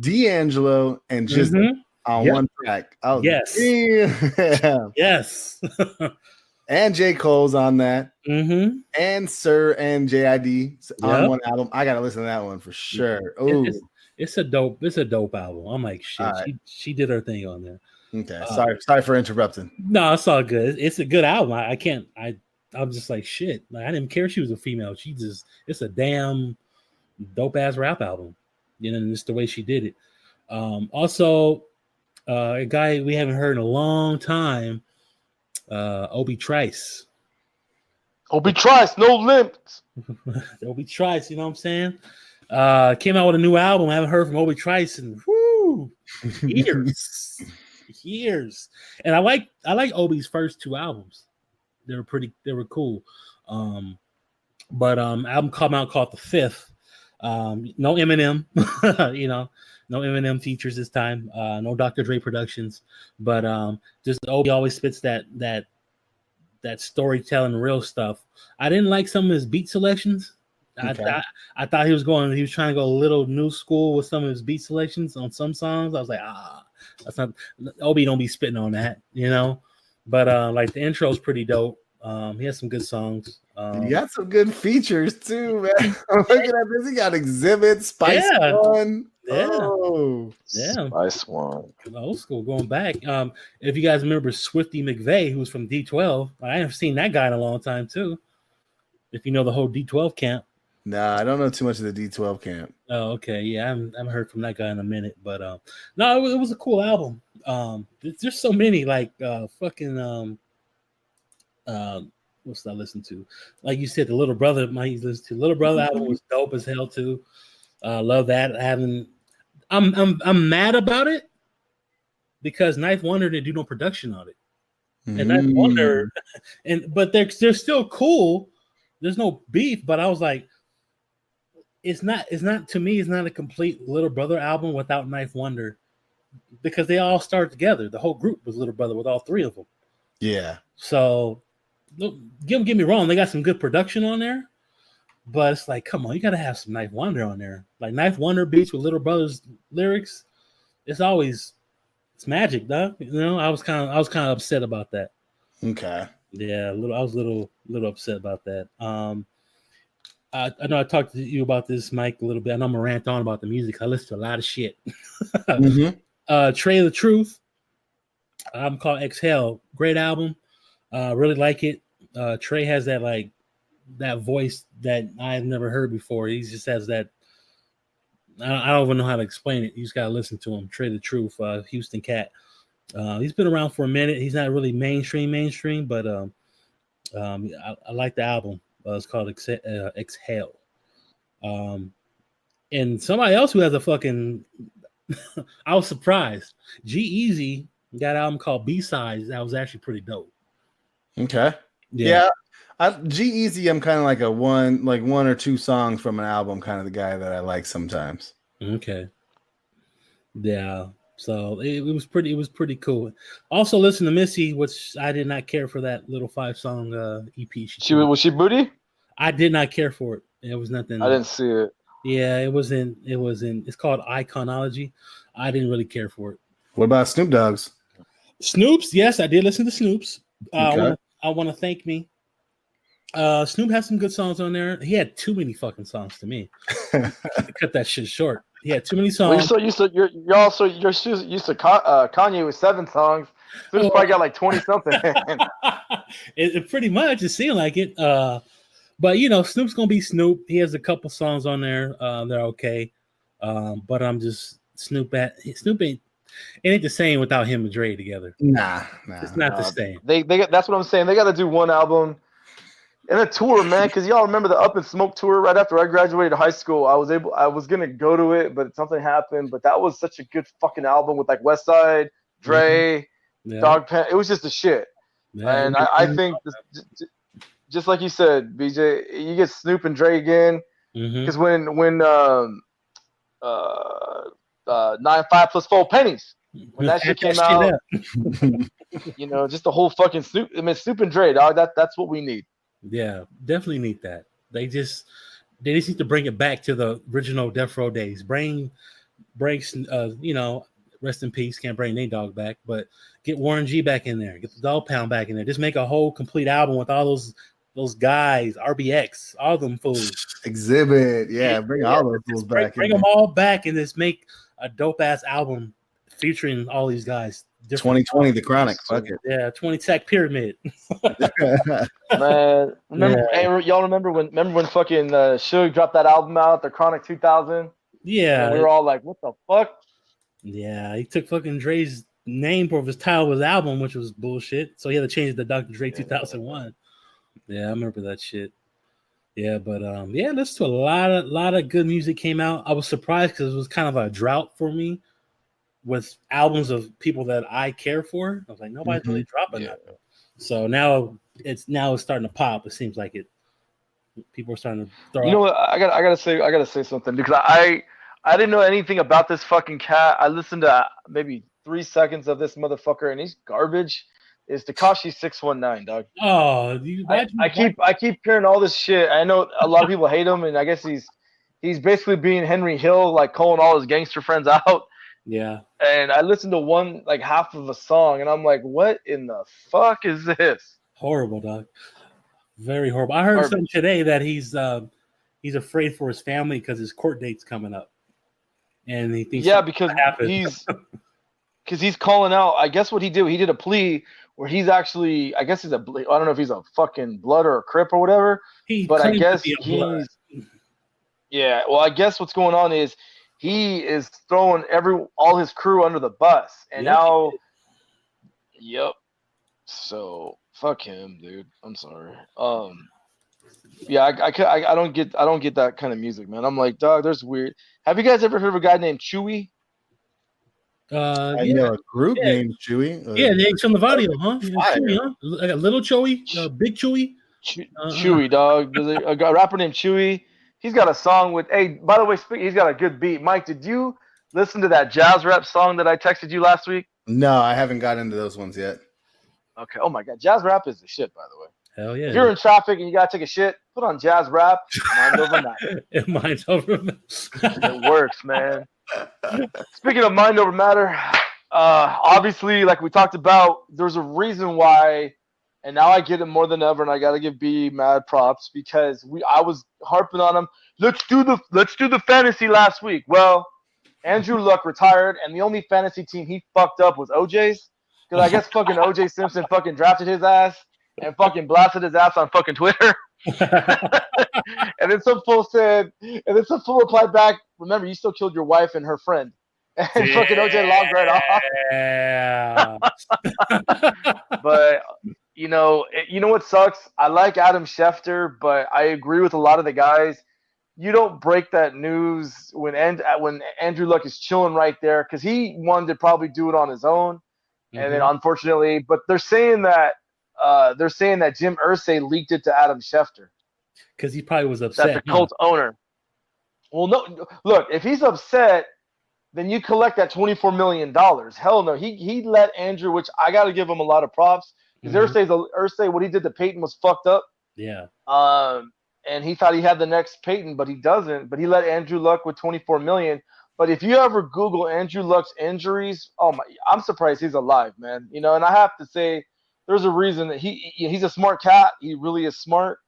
[SPEAKER 2] D'Angelo and just on one track.
[SPEAKER 1] Yes.
[SPEAKER 2] Damn.
[SPEAKER 1] Yes.
[SPEAKER 2] And J. Cole's on that.
[SPEAKER 1] Mm-hmm.
[SPEAKER 2] And Sir and JID on one album. I gotta listen to that one for sure. Oh,
[SPEAKER 1] it's a dope album. I'm like, shit, right. She did her thing on there.
[SPEAKER 2] Okay. Sorry for interrupting.
[SPEAKER 1] No, it's all good. It's a good album. I'm just like, shit. Like, I didn't care she was a female. It's a damn dope ass rap album. And just the way she did it. Also, a guy we haven't heard in a long time. Obi Trice.
[SPEAKER 3] Obi Trice, no limits.
[SPEAKER 1] Obi Trice, you know what I'm saying? Came out with a new album. I haven't heard from Obi Trice in years. And I like Obi's first two albums. They were cool. But album come out called The Fifth. No Eminem, no Eminem features this time. No Dr. Dre productions, but just Obi always spits that storytelling, real stuff. I didn't like some of his beat selections. Okay. I thought he was trying to go a little new school with some of his beat selections on some songs. I was like, that's not Obi. Don't be spitting on that, But like the intro is pretty dope. He has some good songs.
[SPEAKER 2] You got some good features too, man. I'm looking at this. He got Exhibit, Spice One.
[SPEAKER 1] Yeah.
[SPEAKER 2] Oh,
[SPEAKER 1] yeah.
[SPEAKER 3] Spice One.
[SPEAKER 1] Old school, going back. If you guys remember Swifty McVeigh, who was from D12, I haven't seen that guy in a long time too. If you know the whole D12 camp.
[SPEAKER 2] Nah, I don't know too much of the D12 camp.
[SPEAKER 1] Oh, okay. Yeah, I haven't heard from that guy in a minute, but no, it was a cool album. There's so many like fucking what's I listen to? Like you said, the Little Brother. My listen to Little Brother album was dope as hell too. Love that. I'm mad about it because Ninth Wonder didn't do no production on it, and Ninth Wonder, but they're still cool. There's no beef, but I was like, it's not to me. It's not a complete Little Brother album without Ninth Wonder because they all started together. The whole group was Little Brother with all three of them.
[SPEAKER 2] Yeah.
[SPEAKER 1] So, look, get me wrong, they got some good production on there, but it's like, come on, you got to have some Ninth Wonder on there. Like Ninth Wonder beats with Little Brother's lyrics, it's magic, dog. You know, I was kind of upset about that.
[SPEAKER 2] Okay.
[SPEAKER 1] Yeah, I was a little upset about that. I know I talked to you about this, Mike, a little bit. I know I'm gonna rant on about the music. I listen to a lot of shit. Trey the Truth, album called Exhale, great album. Really like it. Trey has that voice that I've never heard before. He just has that. I don't even know how to explain it. You just gotta listen to him. Trey the Truth, Houston cat. He's been around for a minute. He's not really mainstream, but I like the album. It's called Exhale. And somebody else who has a fucking I was surprised. G-Eazy got an album called B-Sides. That was actually pretty dope.
[SPEAKER 2] Okay. Yeah. G-Eazy, I'm kind of like one or two songs from an album kind of the guy that I like sometimes.
[SPEAKER 1] Okay. Yeah. So it was pretty cool. Also listen to Missy, which I did not care for that little 5-song EP.
[SPEAKER 3] Was she booty?
[SPEAKER 1] I did not care for it. It was nothing.
[SPEAKER 3] I didn't see it.
[SPEAKER 1] Yeah, it was in. It's called Iconology. I didn't really care for it.
[SPEAKER 2] What about Snoop Dogg's?
[SPEAKER 1] Snoop's, yes, I did listen to Snoop's.
[SPEAKER 2] Okay.
[SPEAKER 1] I want to thank me. Snoop has some good songs on there. He had too many fucking songs to me. Cut that shit short. He had too many songs.
[SPEAKER 3] Well, you're used to Kanye with 7 songs. Snoop's probably got like 20 something.
[SPEAKER 1] it pretty much it seemed like it. But you know, Snoop's gonna be Snoop. He has a couple songs on there. They're okay. But I'm just Snoop ain't the same without him and Dre together.
[SPEAKER 2] Nah.
[SPEAKER 1] It's not the same.
[SPEAKER 3] They that's what I'm saying. They got to do one album and a tour, man. Because y'all remember the Up in Smoke tour right after I graduated high school. I was gonna go to it, but something happened. But that was such a good fucking album with like Westside, Dre, Dog Pen. It was just the shit. Yeah, and I think just like you said, BJ, you get Snoop and Dre again. Because when 9 5 plus 4 pennies. When that shit came out, you know, just the whole fucking Snoop. I mean, Snoop and Dre, dog. That's what we need.
[SPEAKER 1] Yeah, definitely need that. They just need to bring it back to the original Death Row days. Bring, you know, rest in peace. Can't bring Nate Dogg back, but get Warren G back in there. Get the Dog Pound back in there. Just make a whole complete album with all those guys, RBX, all them fools.
[SPEAKER 2] Exhibit, yeah, bring all those fools back.
[SPEAKER 1] Bring them all back and just make a dope ass album featuring all these guys.
[SPEAKER 2] 2020, The Chronic. Fuck it.
[SPEAKER 1] Yeah, 20 Tech Pyramid.
[SPEAKER 3] Man, y'all remember when fucking Shewee dropped that album out, The Chronic 2000?
[SPEAKER 1] Yeah.
[SPEAKER 3] And we were all like, what the fuck?
[SPEAKER 1] Yeah, he took fucking Dre's name for his title of his album, which was bullshit. So he had to change it to Dr. Dre 2001. Yeah, I remember that shit. Yeah, but listen to a lot of good music came out. I was surprised because it was kind of a drought for me with albums of people that I care for. I was like, nobody's really dropping that. So now it's starting to pop. It seems like it. People are starting to throw.
[SPEAKER 3] You know what? I gotta say something because I didn't know anything about this fucking cat. I listened to maybe 3 seconds of this motherfucker, and he's garbage. Is Tekashi 619, dog?
[SPEAKER 1] Oh,
[SPEAKER 3] I keep hearing all this shit. I know a lot of people hate him, and I guess he's basically being Henry Hill, like calling all his gangster friends out.
[SPEAKER 1] Yeah.
[SPEAKER 3] And I listened to half of a song, and I'm like, what in the fuck is this?
[SPEAKER 1] Horrible, dog. Very horrible. I heard something today that he's afraid for his family because his court date's coming up, and he thinks
[SPEAKER 3] because he's calling out. I guess what he did a plea where he's actually, I guess I don't know if he's a fucking blood or a crip or whatever, but I guess yeah. Well, I guess what's going on is he is throwing all his crew under the bus, and now, yep. So Fuck him, dude. I'm sorry. Yeah, I don't get that kind of music, man. I'm like, dog, there's weird. Have you guys ever heard of a guy named Shewee?
[SPEAKER 2] I
[SPEAKER 1] Yeah,
[SPEAKER 2] know a group
[SPEAKER 1] yeah,
[SPEAKER 2] named Shewee.
[SPEAKER 1] yeah. Names from the video, huh? Yeah,
[SPEAKER 2] Fire.
[SPEAKER 1] Chewy, huh? I got little Chewy, big Chewy.
[SPEAKER 3] Chewy, dog. There's a rapper named Chewy. He's got a song with. Hey, by the way, he's got a good beat. Mike, did you listen to that jazz rap song that I texted you last week?
[SPEAKER 2] No, I haven't got into those ones yet.
[SPEAKER 3] Okay. Oh my god, jazz rap is the shit, by the way.
[SPEAKER 1] Hell yeah.
[SPEAKER 3] If you're in traffic and you gotta take a shit, put on jazz rap. Mind over matter.
[SPEAKER 1] Mine's over.
[SPEAKER 3] It works, man. Speaking of mind over matter, obviously, like we talked about, there's a reason why, and now I get it more than ever, and I gotta give B mad props because I was harping on him. Let's do the fantasy last week. Well, Andrew Luck retired, and the only fantasy team he fucked up was OJ's, because I guess fucking OJ Simpson fucking drafted his ass and fucking blasted his ass on fucking Twitter. And then some fool replied back, remember, you still killed your wife and her friend. And fucking OJ logged right off. But you know what sucks? I like Adam Schefter, but I agree with a lot of the guys. You don't break that news when Andrew Luck is chilling right there, because he wanted to probably do it on his own. And then unfortunately, but they're saying that Jim Irsay leaked it to Adam Schefter.
[SPEAKER 1] Because he probably was upset.
[SPEAKER 3] That's the Colts owner. Well, no, look, if he's upset, then you collect that $24 million. Hell no. He let Andrew, which I got to give him a lot of props, because Irsay, what he did to Peyton was fucked up.
[SPEAKER 1] Yeah.
[SPEAKER 3] And he thought he had the next Peyton, but he doesn't. But he let Andrew Luck with $24 million. But if you ever Google Andrew Luck's injuries, oh my, I'm surprised he's alive, man. You know, and I have to say, there's a reason that he's a smart cat. He really is smart.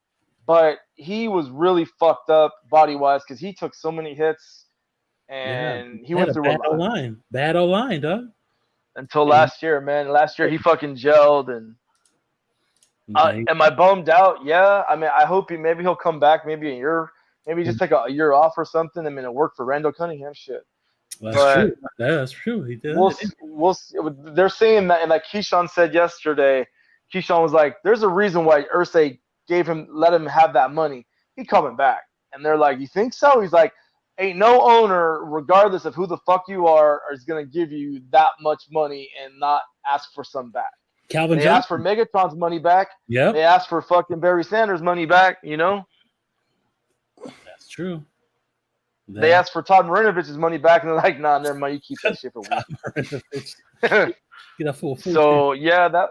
[SPEAKER 3] But he was really fucked up body-wise because he took so many hits, and he went through a lot.
[SPEAKER 1] Bad O-line, dog.
[SPEAKER 3] Until last year, man. Last year he fucking gelled, and am I bummed out? Yeah. I mean, I hope maybe he'll come back maybe a year, maybe just take a year off or something. I mean, it worked for Randall Cunningham, shit.
[SPEAKER 1] True. That's true. He did.
[SPEAKER 3] We'll see. They're saying that, and like Keyshawn said yesterday, Keyshawn was like, "There's a reason why Irsay let him have that money. He coming back." And they're like, "You think so?" He's like, "Ain't no owner, regardless of who the fuck you are, is gonna give you that much money and not ask for some back." They asked for Megatron's money back.
[SPEAKER 1] Yeah.
[SPEAKER 3] They asked for fucking Barry Sanders' money back. You know.
[SPEAKER 1] That's true.
[SPEAKER 3] They asked for Todd Marinovich's money back, and they're like, "Nah, never mind. You keep that shit for weeks."
[SPEAKER 1] Get a full.
[SPEAKER 3] So yeah, that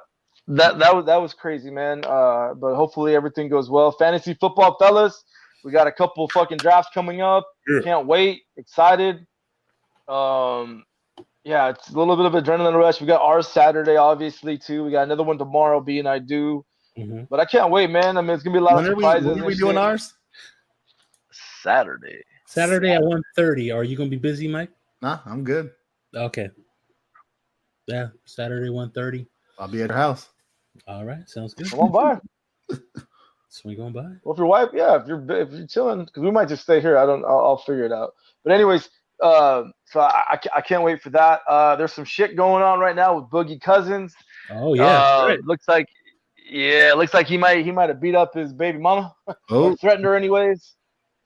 [SPEAKER 3] was crazy, man. But hopefully everything goes well. Fantasy football, fellas. We got a couple fucking drafts coming up. Yeah. Can't wait. Excited. Yeah, it's a little bit of adrenaline rush. We got ours Saturday, obviously, too. We got another one tomorrow, B and I do. But I can't wait, man. I mean, it's gonna be a lot of surprises.
[SPEAKER 2] When are we doing ours?
[SPEAKER 3] Saturday
[SPEAKER 1] at 1:30. Are you gonna be busy, Mike?
[SPEAKER 2] Nah, I'm good.
[SPEAKER 1] Okay. Yeah, Saturday 1:30.
[SPEAKER 2] I'll be at your house.
[SPEAKER 1] All right, sounds good.
[SPEAKER 3] Come on by.
[SPEAKER 1] Swing on by.
[SPEAKER 3] Well, if your wife, yeah, if you're chilling, because we might just stay here. I'll figure it out. But anyways, so I can't wait for that. There's some shit going on right now with Boogie Cousins.
[SPEAKER 1] Oh yeah,
[SPEAKER 3] it looks like he might have beat up his baby mama. Or threatened her anyways.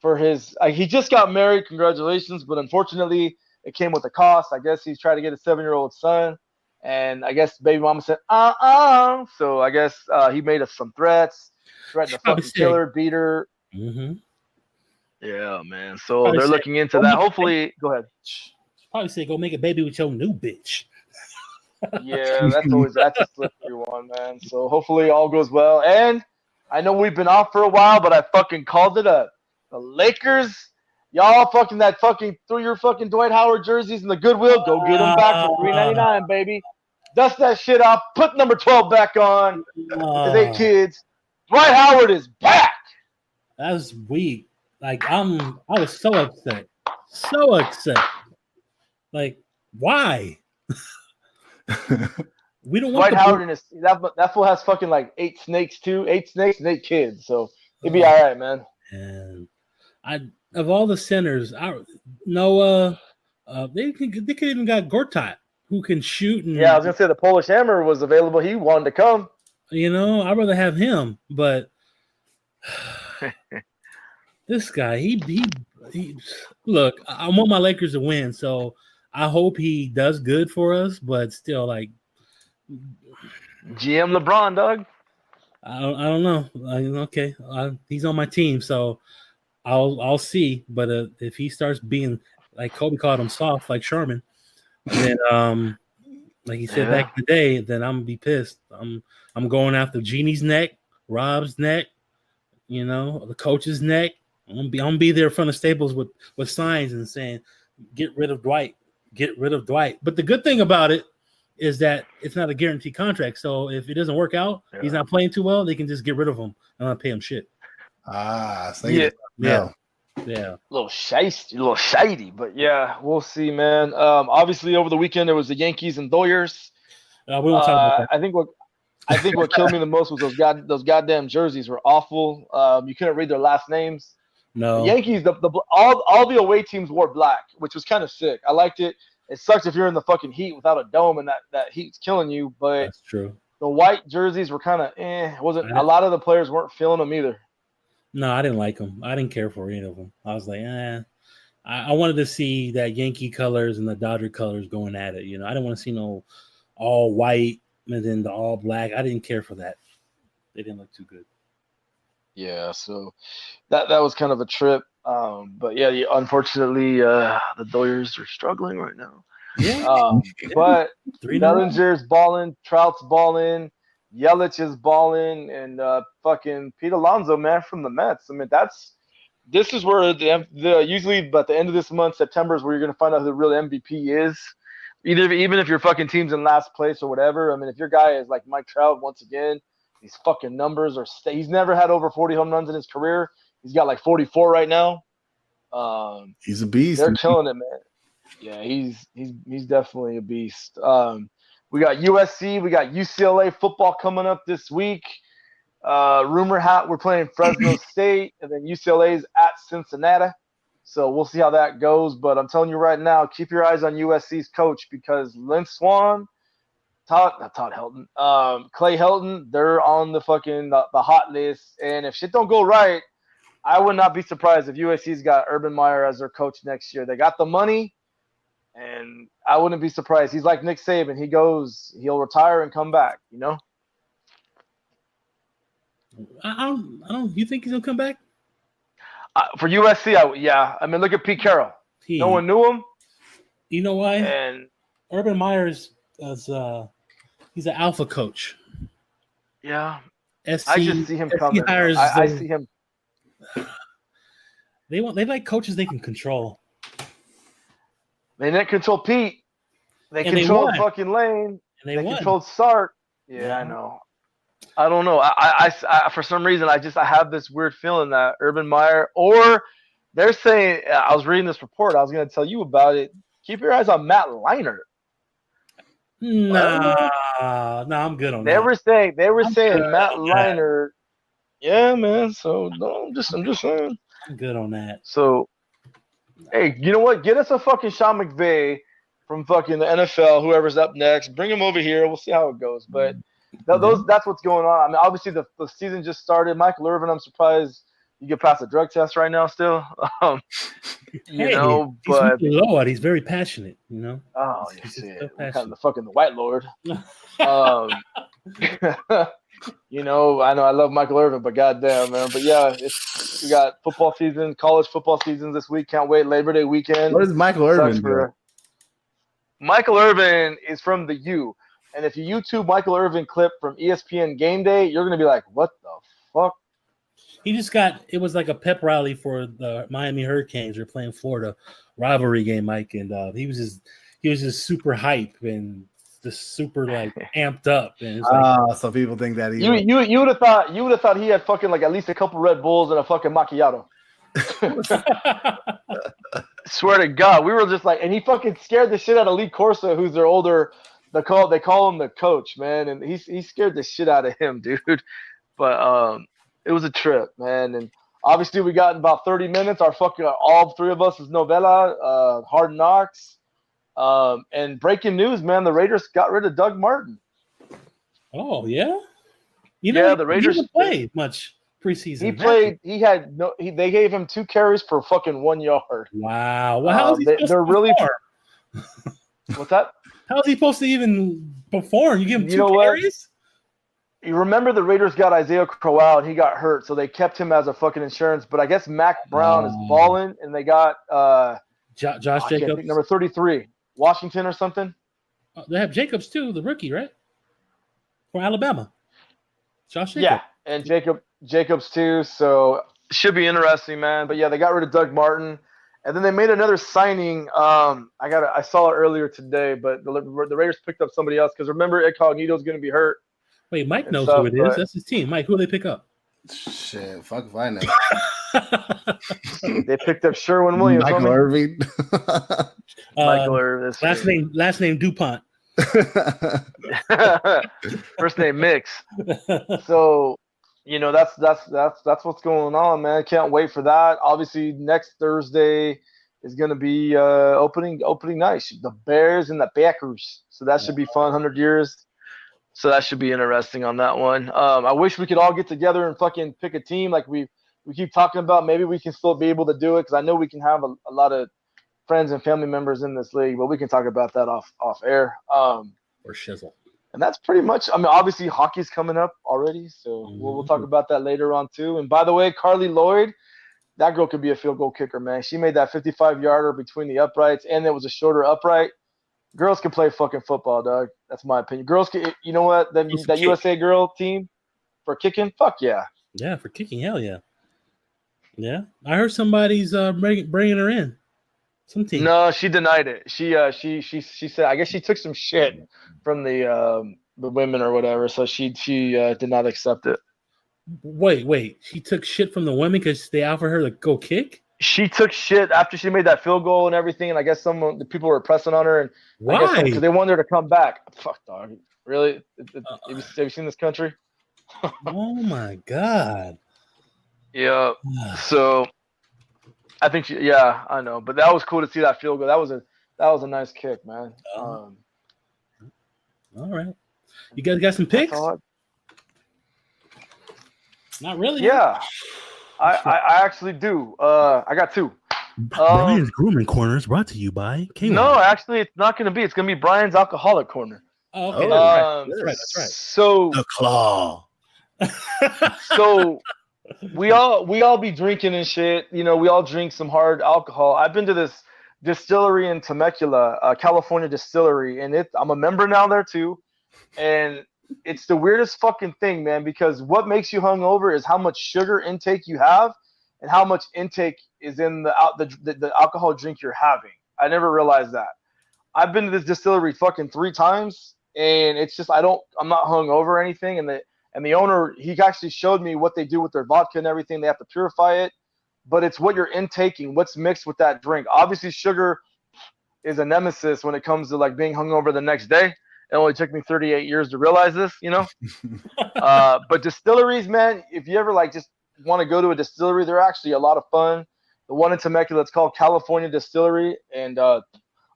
[SPEAKER 3] For his, he just got married. Congratulations, but unfortunately, it came with a cost. I guess he's trying to get a 7-year-old son. And I guess baby mama said, So I guess he made us some threats, threatened to fucking kill her, beat her. Yeah, man. So probably they're looking into that. Hopefully, go ahead.
[SPEAKER 1] Probably say, go make a baby with your new bitch.
[SPEAKER 3] Yeah, that's a slippery one, man. So hopefully all goes well. And I know we've been off for a while, but I fucking called it up. The Lakers, y'all threw your fucking Dwight Howard jerseys in the Goodwill. Go get them back for $3.99, baby. Dust that shit off. Put number 12 back on. His 8 kids. Dwight Howard is back.
[SPEAKER 1] That's weak. Like I was so upset. So upset. Like, why? We don't want
[SPEAKER 3] Dwight Howard and that fool has fucking like 8 snakes too. 8 snakes and 8 kids. So it'd be all right, man.
[SPEAKER 1] And of all the centers, Noah, they could even got Gortat, who can shoot. And,
[SPEAKER 3] yeah, I was gonna say the Polish Hammer was available. He wanted to come.
[SPEAKER 1] You know, I'd rather have him, but this guy, he look, I want my Lakers to win, so I hope he does good for us, but still, like,
[SPEAKER 3] GM LeBron, Doug.
[SPEAKER 1] I don't know. Okay, he's on my team, so I'll see. But if he starts being like Kobe called him soft, like Sherman, then like he said back in the day, then I'm gonna be pissed. I'm going after Genie's neck, Rob's neck, you know, the coach's neck. I'm gonna be there in front of Staples with signs and saying, "Get rid of Dwight, get rid of Dwight." But the good thing about it is that it's not a guaranteed contract. So if it doesn't work out, he's not playing too well, they can just get rid of him and not pay him shit.
[SPEAKER 2] So
[SPEAKER 3] yeah.
[SPEAKER 1] A
[SPEAKER 3] little shady, but yeah, we'll see, man. Obviously over the weekend there was the Yankees and Doyers.
[SPEAKER 1] We won't talk about that.
[SPEAKER 3] I think what killed me the most was those goddamn jerseys were awful. You couldn't read their last names.
[SPEAKER 1] No.
[SPEAKER 3] The Yankees, all the away teams wore black, which was kind of sick. I liked it. It sucks if you're in the fucking heat without a dome and that heat's killing you. But
[SPEAKER 1] that's true.
[SPEAKER 3] The white jerseys were kind of wasn't a lot of the players weren't feeling them either.
[SPEAKER 1] No, I didn't like them. I didn't care for any of them. I was like, I wanted to see that Yankee colors and the Dodger colors going at it. You know, I didn't want to see no all white and then the all black. I didn't care for that. They didn't look too good.
[SPEAKER 3] Yeah, so that was kind of a trip. But yeah, unfortunately, the Doyers are struggling right now.
[SPEAKER 1] Yeah.
[SPEAKER 3] But Bellinger's balling, Trout's balling, Yelich is balling, and fucking Pete Alonso, man, from the Mets. I mean, this is where the usually at the end of this month, September, is where you're gonna find out who the real MVP is. Even if your fucking team's in last place or whatever. I mean, if your guy is like Mike Trout once again, these fucking numbers are. He's never had over 40 home runs in his career. He's got like 44 right now.
[SPEAKER 2] He's a beast.
[SPEAKER 3] They're killing it, man. Yeah, he's definitely a beast. We got USC, we got UCLA football coming up this week. Rumor hat we're playing Fresno State, and then UCLA's at Cincinnati. So we'll see how that goes. But I'm telling you right now, keep your eyes on USC's coach because Lynn Swan, Clay Helton, they're on the fucking the hot list. And if shit don't go right, I would not be surprised if USC's got Urban Meyer as their coach next year. They got the money. And I wouldn't be surprised. He's like Nick Saban. He'll retire and come back, you know?
[SPEAKER 1] I don't. You think he's going to come back?
[SPEAKER 3] For USC, yeah. I mean, look at Pete Carroll. No one knew him.
[SPEAKER 1] You know why?
[SPEAKER 3] And
[SPEAKER 1] Urban Meyer's he's an alpha coach.
[SPEAKER 3] Yeah.
[SPEAKER 1] SC,
[SPEAKER 3] I just see him coming. I see him.
[SPEAKER 1] They like coaches they can control.
[SPEAKER 3] They didn't control Pete. They controlled fucking Lane. And they controlled Sark. Yeah, I know. I don't know. I for some reason I have this weird feeling that Urban Meyer, or they're saying, I was reading this report. I was going to tell you about it. Keep your eyes on Matt Leinart.
[SPEAKER 1] Nah, I'm good on
[SPEAKER 3] that. They were saying Matt Leinart. Yeah, man. So no, I'm just saying.
[SPEAKER 1] I'm good on that.
[SPEAKER 3] So. Hey, you know what? Get us a fucking Sean McVay from fucking the NFL, whoever's up next. Bring him over here. We'll see how it goes. But that's what's going on. I mean, obviously the season just started. Michael Irvin, I'm surprised you get past the drug test right now still. You know, but
[SPEAKER 1] he's Lord. He's very passionate, you know.
[SPEAKER 3] Oh, you see it. Kind of the fucking the White Lord. You know, I love Michael Irvin, but goddamn, man. But yeah, we got football season, college football season this week. Can't wait. Labor Day weekend.
[SPEAKER 2] What is Michael Irvin doing?
[SPEAKER 3] Michael Irvin is from the U. And if you YouTube Michael Irvin clip from ESPN Game Day, you're going to be like, what the fuck?
[SPEAKER 1] He just it was like a pep rally for the Miami Hurricanes. They're playing Florida rivalry game, Mike. And he was just super hype and just super like amped up. And it's like,
[SPEAKER 2] so people think that
[SPEAKER 3] you would have thought he had fucking like at least a couple Red Bulls and a fucking macchiato. Swear to God, we were just like, and he fucking scared the shit out of Lee Corsa, who's their older. They call him the coach, man, and he scared the shit out of him, dude. But it was a trip, man, and obviously we got in about 30 minutes. All three of us is novella, Hard Knocks, and breaking news, man. The Raiders got rid of Doug Martin.
[SPEAKER 1] Oh yeah. You know,
[SPEAKER 3] the
[SPEAKER 1] he
[SPEAKER 3] Raiders
[SPEAKER 1] didn't play much preseason.
[SPEAKER 3] He played. He had no. They gave him 2 carries per fucking 1 yard.
[SPEAKER 1] Wow. Well, how is he supposed
[SPEAKER 3] they're
[SPEAKER 1] to
[SPEAKER 3] really.
[SPEAKER 1] perform?
[SPEAKER 3] What's that?
[SPEAKER 1] How is he supposed to even perform? You give him 2 carries?
[SPEAKER 3] You remember the Raiders got Isaiah Crowell and he got hurt, so they kept him as a fucking insurance. But I guess Mac Brown is balling, and they got
[SPEAKER 1] Josh Jacobs,
[SPEAKER 3] number 33, Washington or something.
[SPEAKER 1] They have Jacobs too, the rookie, right? For Alabama. Josh Jacobs.
[SPEAKER 3] Yeah, and Jacobs too. So should be interesting, man. But yeah, they got rid of Doug Martin, and then they made another signing. I saw it earlier today, but the Raiders picked up somebody else because remember Incognito's going to be hurt.
[SPEAKER 1] Wait, Mike knows who it is. That's his team. Mike, who they pick up?
[SPEAKER 2] Shit, fuck if I know.
[SPEAKER 3] They picked up Sherwin Williams.
[SPEAKER 2] Michael Irvin.
[SPEAKER 3] Michael Irvin.
[SPEAKER 1] Last name DuPont.
[SPEAKER 3] First name Mix. So, that's what's going on, man. Can't wait for that. Obviously, next Thursday is going to be opening night. The Bears and the Packers. So that should be fun. 100 years. So that should be interesting on that one. I wish we could all get together and fucking pick a team like we keep talking about. Maybe we can still be able to do it because I know we can have a lot of friends and family members in this league, but we can talk about that off air.
[SPEAKER 1] Or shizzle.
[SPEAKER 3] And that's pretty much. I mean, obviously hockey's coming up already, so we'll talk about that later on too. And by the way, Carly Lloyd, that girl could be a field goal kicker, man. She made that 55-yarder between the uprights, and it was a shorter upright. Girls can play fucking football, dog. That's my opinion. Girls can, you know what? That USA girl team for kicking, fuck yeah.
[SPEAKER 1] Yeah, for kicking, hell yeah. Yeah, I heard somebody's bringing her in. Some team.
[SPEAKER 3] No, she denied it. She said, I guess she took some shit from the women or whatever, so she did not accept it.
[SPEAKER 1] Wait. She took shit from the women because they offered her to go kick?
[SPEAKER 3] She took shit after she made that field goal and everything, and I guess the people were pressing on her, and
[SPEAKER 1] why?
[SPEAKER 3] Because they wanted her to come back. Fuck, dog. Really? Have you seen this country?
[SPEAKER 1] Oh my god.
[SPEAKER 3] Yeah. So I think I know, but that was cool to see that field goal. That was a nice kick, man.
[SPEAKER 1] All right. You guys got some picks? Not really.
[SPEAKER 3] Yeah. I actually do. I got 2.
[SPEAKER 1] Brian's Grooming Corner is brought to you by K1.
[SPEAKER 3] No, actually, it's not going to be. It's going to be Brian's Alcoholic Corner.
[SPEAKER 1] Oh, okay. That's right.
[SPEAKER 3] So
[SPEAKER 2] the claw.
[SPEAKER 3] So we all be drinking and shit. We all drink some hard alcohol. I've been to this distillery in Temecula, California distillery, and I'm a member now there too. And it's the weirdest fucking thing, man, because what makes you hungover is how much sugar intake you have and how much intake is in the alcohol drink you're having. I never realized that. I've been to this distillery fucking 3 times, and it's just I'm not hungover or anything. And the owner, he actually showed me what they do with their vodka and everything. They have to purify it, but it's what you're intaking, what's mixed with that drink. Obviously, sugar is a nemesis when it comes to like being hungover the next day. It only took me 38 years to realize this, But distilleries, man, if you ever just want to go to a distillery, they're actually a lot of fun. The one in Temecula, it's called California Distillery, and I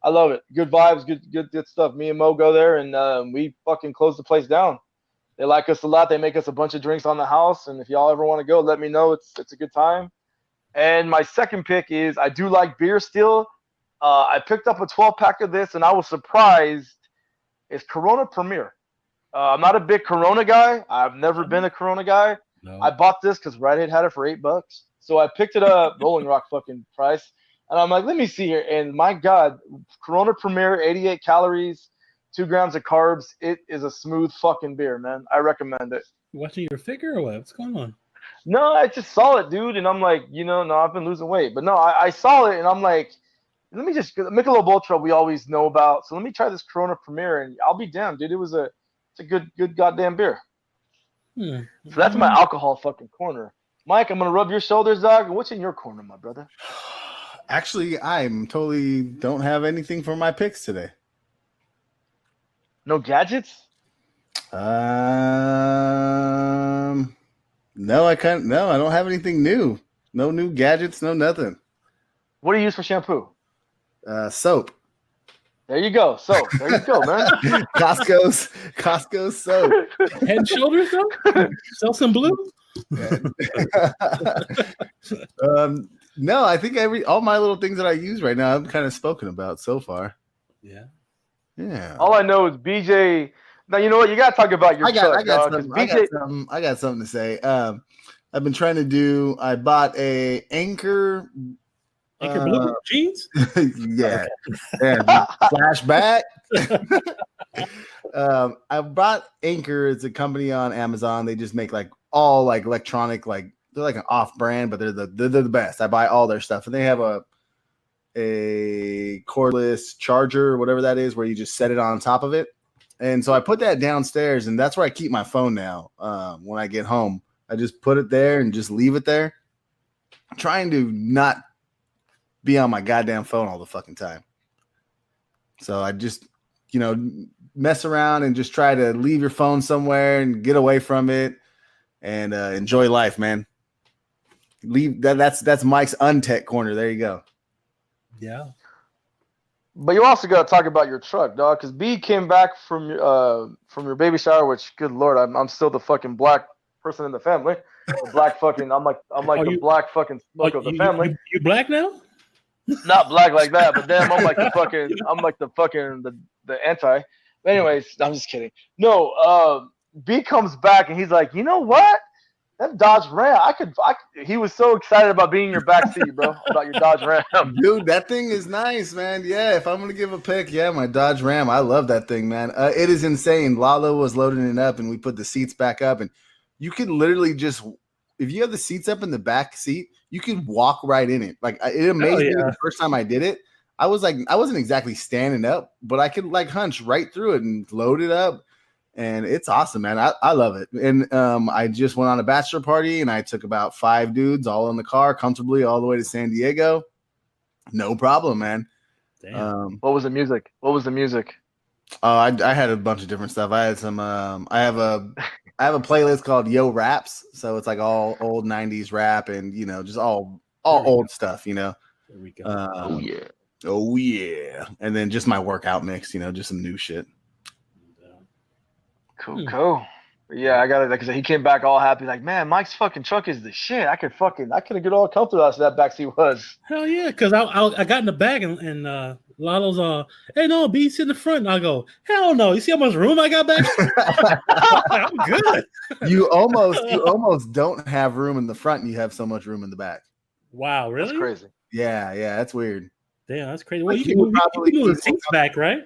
[SPEAKER 3] love it. Good vibes, good stuff. Me and Mo go there, and we fucking close the place down. They like us a lot. They make us a bunch of drinks on the house, and if y'all ever want to go, let me know. It's a good time. And my second pick is I do like beer still. I picked up a 12-pack of this, and I was surprised. It's Corona Premier. I'm not a big Corona guy. I've never been a Corona guy. No. I bought this because Rite Aid had it for $8. So I picked it up, Rolling Rock fucking price. And I'm like, let me see here. And my God, Corona Premier, 88 calories, 2 grams of carbs. It is a smooth fucking beer, man. I recommend it.
[SPEAKER 1] You watching your figure or what? What's going on?
[SPEAKER 3] No, I just saw it, dude. And I'm like, no, I've been losing weight. But no, I saw it and I'm like, let me just Michelob Ultra we always know about. So let me try this Corona Premier, and I'll be damned, dude. It's a good goddamn beer. So that's my alcohol fucking corner. Mike, I'm gonna rub your shoulders, dog. What's in your corner, my brother?
[SPEAKER 2] Actually, I'm totally don't have anything for my picks today.
[SPEAKER 3] No gadgets?
[SPEAKER 2] No, I can't. No, I don't have anything new. No new gadgets. No nothing.
[SPEAKER 3] What do you use for shampoo?
[SPEAKER 2] Soap.
[SPEAKER 3] There you go. So there you go, man.
[SPEAKER 2] Costco's soap.
[SPEAKER 1] Head and Shoulders though. Sell some blue.
[SPEAKER 2] No, I think all my little things that I use right now, I'm kind of spoken about so far.
[SPEAKER 1] Yeah.
[SPEAKER 2] Yeah.
[SPEAKER 3] All I know is BJ. Now you know what you got to talk about your truck, dog.
[SPEAKER 2] I got something to say. I've been trying to do. I bought a Anchor
[SPEAKER 1] blue jeans.
[SPEAKER 2] Yeah. Flashback. I bought Anchor. It's a company on Amazon. They just make like all like electronic, like they're like an off brand, but they're the best. I buy all their stuff, and they have a cordless charger, whatever that is, where you just set it on top of it. And so I put that downstairs, and that's where I keep my phone now. When I get home, I just put it there and just leave it there. I'm trying to not be on my goddamn phone all the fucking time. So I just, mess around and just try to leave your phone somewhere and get away from it and enjoy life, man. Leave that's Mike's untech corner. There you go.
[SPEAKER 1] Yeah.
[SPEAKER 3] But you also got to talk about your truck, dog, because B came back from your baby shower, which, good lord, I'm still the fucking black person in the family. The black fucking, I'm like the black fucking smoke of the family.
[SPEAKER 1] You black now?
[SPEAKER 3] Not black like that, but damn, I'm like the anti. But anyways, I'm just kidding. No, B comes back and he's like, you know what? That Dodge Ram, he was so excited about being in your back seat, bro, about your Dodge Ram.
[SPEAKER 2] Dude, that thing is nice, man. Yeah, if I'm going to give a pick, my Dodge Ram. I love that thing, man. It is insane. Lalo was loading it up, and we put the seats back up, and you can literally just, if you have the seats up in the back seat, you can walk right in it. Like, it amazed me the first time I did it. I was like, I wasn't exactly standing up, but I could like hunch right through it and load it up. And it's awesome, man. I love it. And I just went on a bachelor party, and I took about 5 dudes all in the car comfortably all the way to San Diego. No problem, man.
[SPEAKER 1] Damn.
[SPEAKER 3] What was the music?
[SPEAKER 2] I had a bunch of different stuff. I had some. I have a playlist called Yo Raps, so it's like all old '90s rap and just all old stuff.
[SPEAKER 1] There we go.
[SPEAKER 2] Oh yeah, and then just my workout mix. Just some new shit.
[SPEAKER 3] Cool. Yeah, I got it because he came back all happy, like, man, Mike's fucking truck is the shit. I could get all comfortable as that backseat was.
[SPEAKER 1] Hell yeah, because I got in the back and Lalo's hey no, B, sit in the front. And I go, hell no. You see how much room I got back? I'm good.
[SPEAKER 2] You almost don't have room in the front, and you have so much room in the back.
[SPEAKER 1] Wow, really?
[SPEAKER 3] That's crazy.
[SPEAKER 2] Yeah, that's weird.
[SPEAKER 1] Damn, that's crazy. Well, you can move the seats back, right?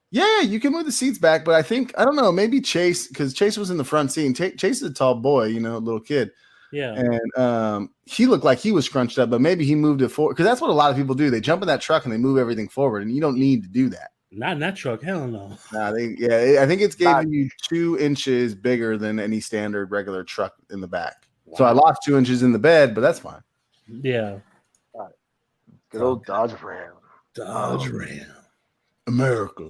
[SPEAKER 2] Yeah, you can move the seats back, but I don't know, maybe Chase, because Chase was in the front seat. And Chase is a tall boy, a little kid.
[SPEAKER 1] Yeah.
[SPEAKER 2] And he looked like he was scrunched up, but maybe he moved it forward, because that's what a lot of people do. They jump in that truck and they move everything forward, and you don't need to do that.
[SPEAKER 1] Not in that truck, hell no.
[SPEAKER 2] Nah, I think it's giving you 2 inches bigger than any standard regular truck in the back. Wow. So I lost 2 inches in the bed, but that's fine.
[SPEAKER 1] Yeah.
[SPEAKER 3] Good old Dodge Ram.
[SPEAKER 1] Ram.
[SPEAKER 2] America.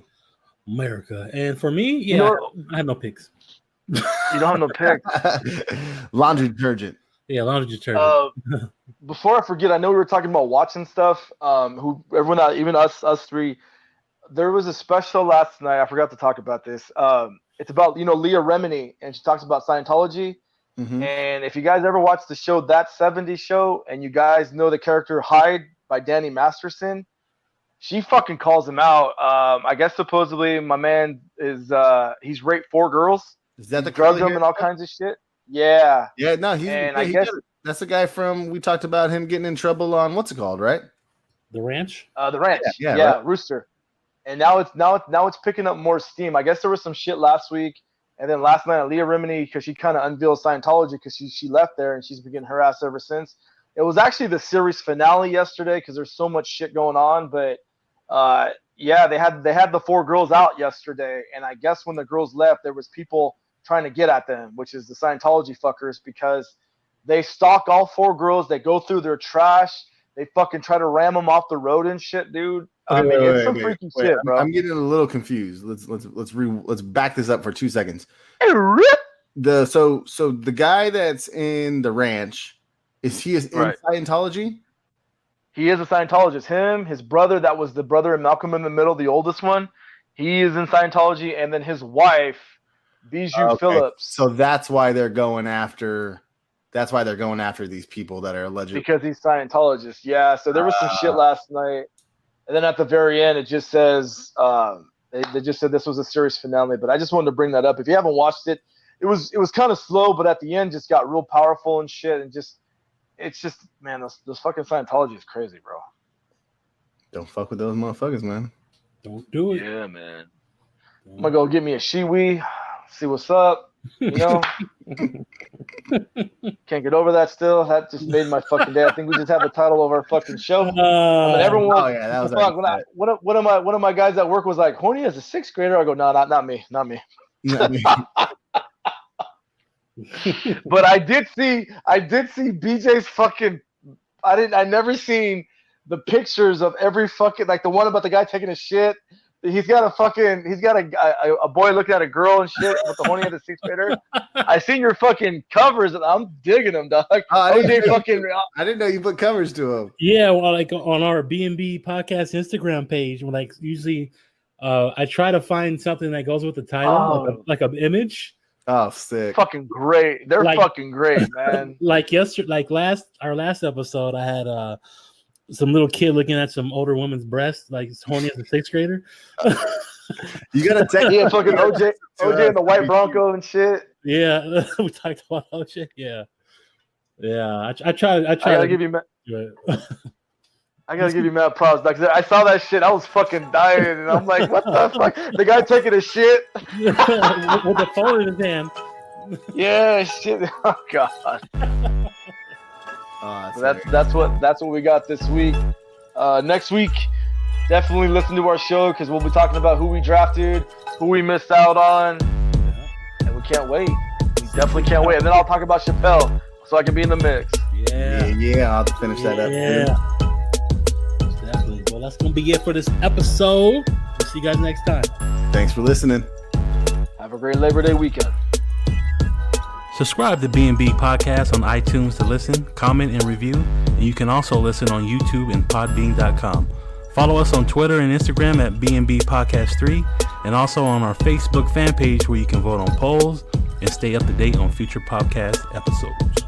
[SPEAKER 1] And for me, I have no picks.
[SPEAKER 3] You don't have no picks.
[SPEAKER 2] Laundry detergent.
[SPEAKER 1] Yeah, laundry detergent.
[SPEAKER 3] Before I forget, I know we were talking about watching stuff. Even us 3, there was a special last night. I forgot to talk about this. It's about Leah Remini, and she talks about Scientology. Mm-hmm. And if you guys ever watched the show That 70s Show, and you guys know the character Hyde by Danny Masterson, she fucking calls him out. I guess supposedly my man is he's raped 4 girls.
[SPEAKER 2] Is that the
[SPEAKER 3] drug them and all kinds of shit? Yeah.
[SPEAKER 2] Yeah, no, I guess that's the guy from, we talked about him getting in trouble on what's it called, right?
[SPEAKER 1] The Ranch?
[SPEAKER 3] The Ranch. Yeah,
[SPEAKER 2] right.
[SPEAKER 3] Rooster. And now it's picking up more steam. I guess there was some shit last week, and then last night Leah Remini, because she kind of unveiled Scientology because she left there and she's been getting harassed ever since. It was actually the series finale yesterday because there's so much shit going on, but they had the 4 girls out yesterday, and I guess when the girls left, there was people trying to get at them, which is the Scientology fuckers, because they stalk all 4 girls. They go through their trash. They fucking try to ram them off the road and shit, dude. It's some freaky shit, bro.
[SPEAKER 2] I'm getting a little confused. Let's back this up for 2 seconds. So the guy that's in the ranch, is he in Scientology?
[SPEAKER 3] He is a Scientologist. Him, his brother, that was the brother in Malcolm in the Middle, the oldest one. He is in Scientology, and then his wife, Bijou Phillips.
[SPEAKER 2] So that's why they're going after. That's why they're going after these people that are allegedly
[SPEAKER 3] because he's Scientologist. Yeah. So there was some shit last night, and then at the very end, it just says they just said this was a series finale. But I just wanted to bring that up. If you haven't watched it, it was kind of slow, but at the end, just got real powerful and shit, and it's just man, those fucking Scientology is crazy, bro.
[SPEAKER 2] Don't fuck with those motherfuckers, man.
[SPEAKER 1] Don't do it.
[SPEAKER 3] Yeah, man. I'm gonna go get me a Shewee, see what's up. You know, can't get over that still. That just made my fucking day. I think we just have the title of our fucking show. Everyone,
[SPEAKER 2] that was
[SPEAKER 3] fuck, one of my guys at work was like, "Horny as a sixth grader." I go, "No, not me. But I did see BJ's fucking. I never seen the pictures of every fucking like the one about the guy taking a shit. He's got a boy looking at a girl and shit with the horny at the sixth grader. I seen your fucking covers and I'm digging them, dog.
[SPEAKER 2] I didn't know you put covers to them.
[SPEAKER 1] Yeah, well, like on our B.M.B podcast Instagram page, like usually, I try to find something that goes with the title, like an image.
[SPEAKER 2] Oh, sick!
[SPEAKER 3] Fucking great. They're fucking great, man.
[SPEAKER 1] Like our last episode, I had some little kid looking at some older woman's breast, like it's horny as a sixth grader.
[SPEAKER 2] You gotta take
[SPEAKER 3] fucking OJ and the white Bronco and shit.
[SPEAKER 1] Yeah, we talked about OJ. Yeah. I try. I gotta give you.
[SPEAKER 3] I gotta give you mad props. Like I saw that shit, I was fucking dying, and I'm like, what the fuck? The guy taking a shit
[SPEAKER 1] with the phone in his hand.
[SPEAKER 3] Yeah, shit. Oh god. So that's what we got this week. Next week, definitely listen to our show because we'll be talking about who we drafted, who we missed out on, and we can't wait. We definitely can't wait. And then I'll talk about Chappelle so I can be in the mix.
[SPEAKER 2] Yeah. I'll have to finish that up.
[SPEAKER 1] Yeah. Definitely. Well, that's gonna be it for this episode. We'll see you guys next time.
[SPEAKER 2] Thanks for listening.
[SPEAKER 3] Have a great Labor Day weekend.
[SPEAKER 1] Subscribe to B.M.B Podcast on iTunes to listen, comment, and review. And you can also listen on YouTube and podbean.com. Follow us on Twitter and Instagram at B.M.B Podcast 3, and also on our Facebook fan page where you can vote on polls and stay up to date on future podcast episodes.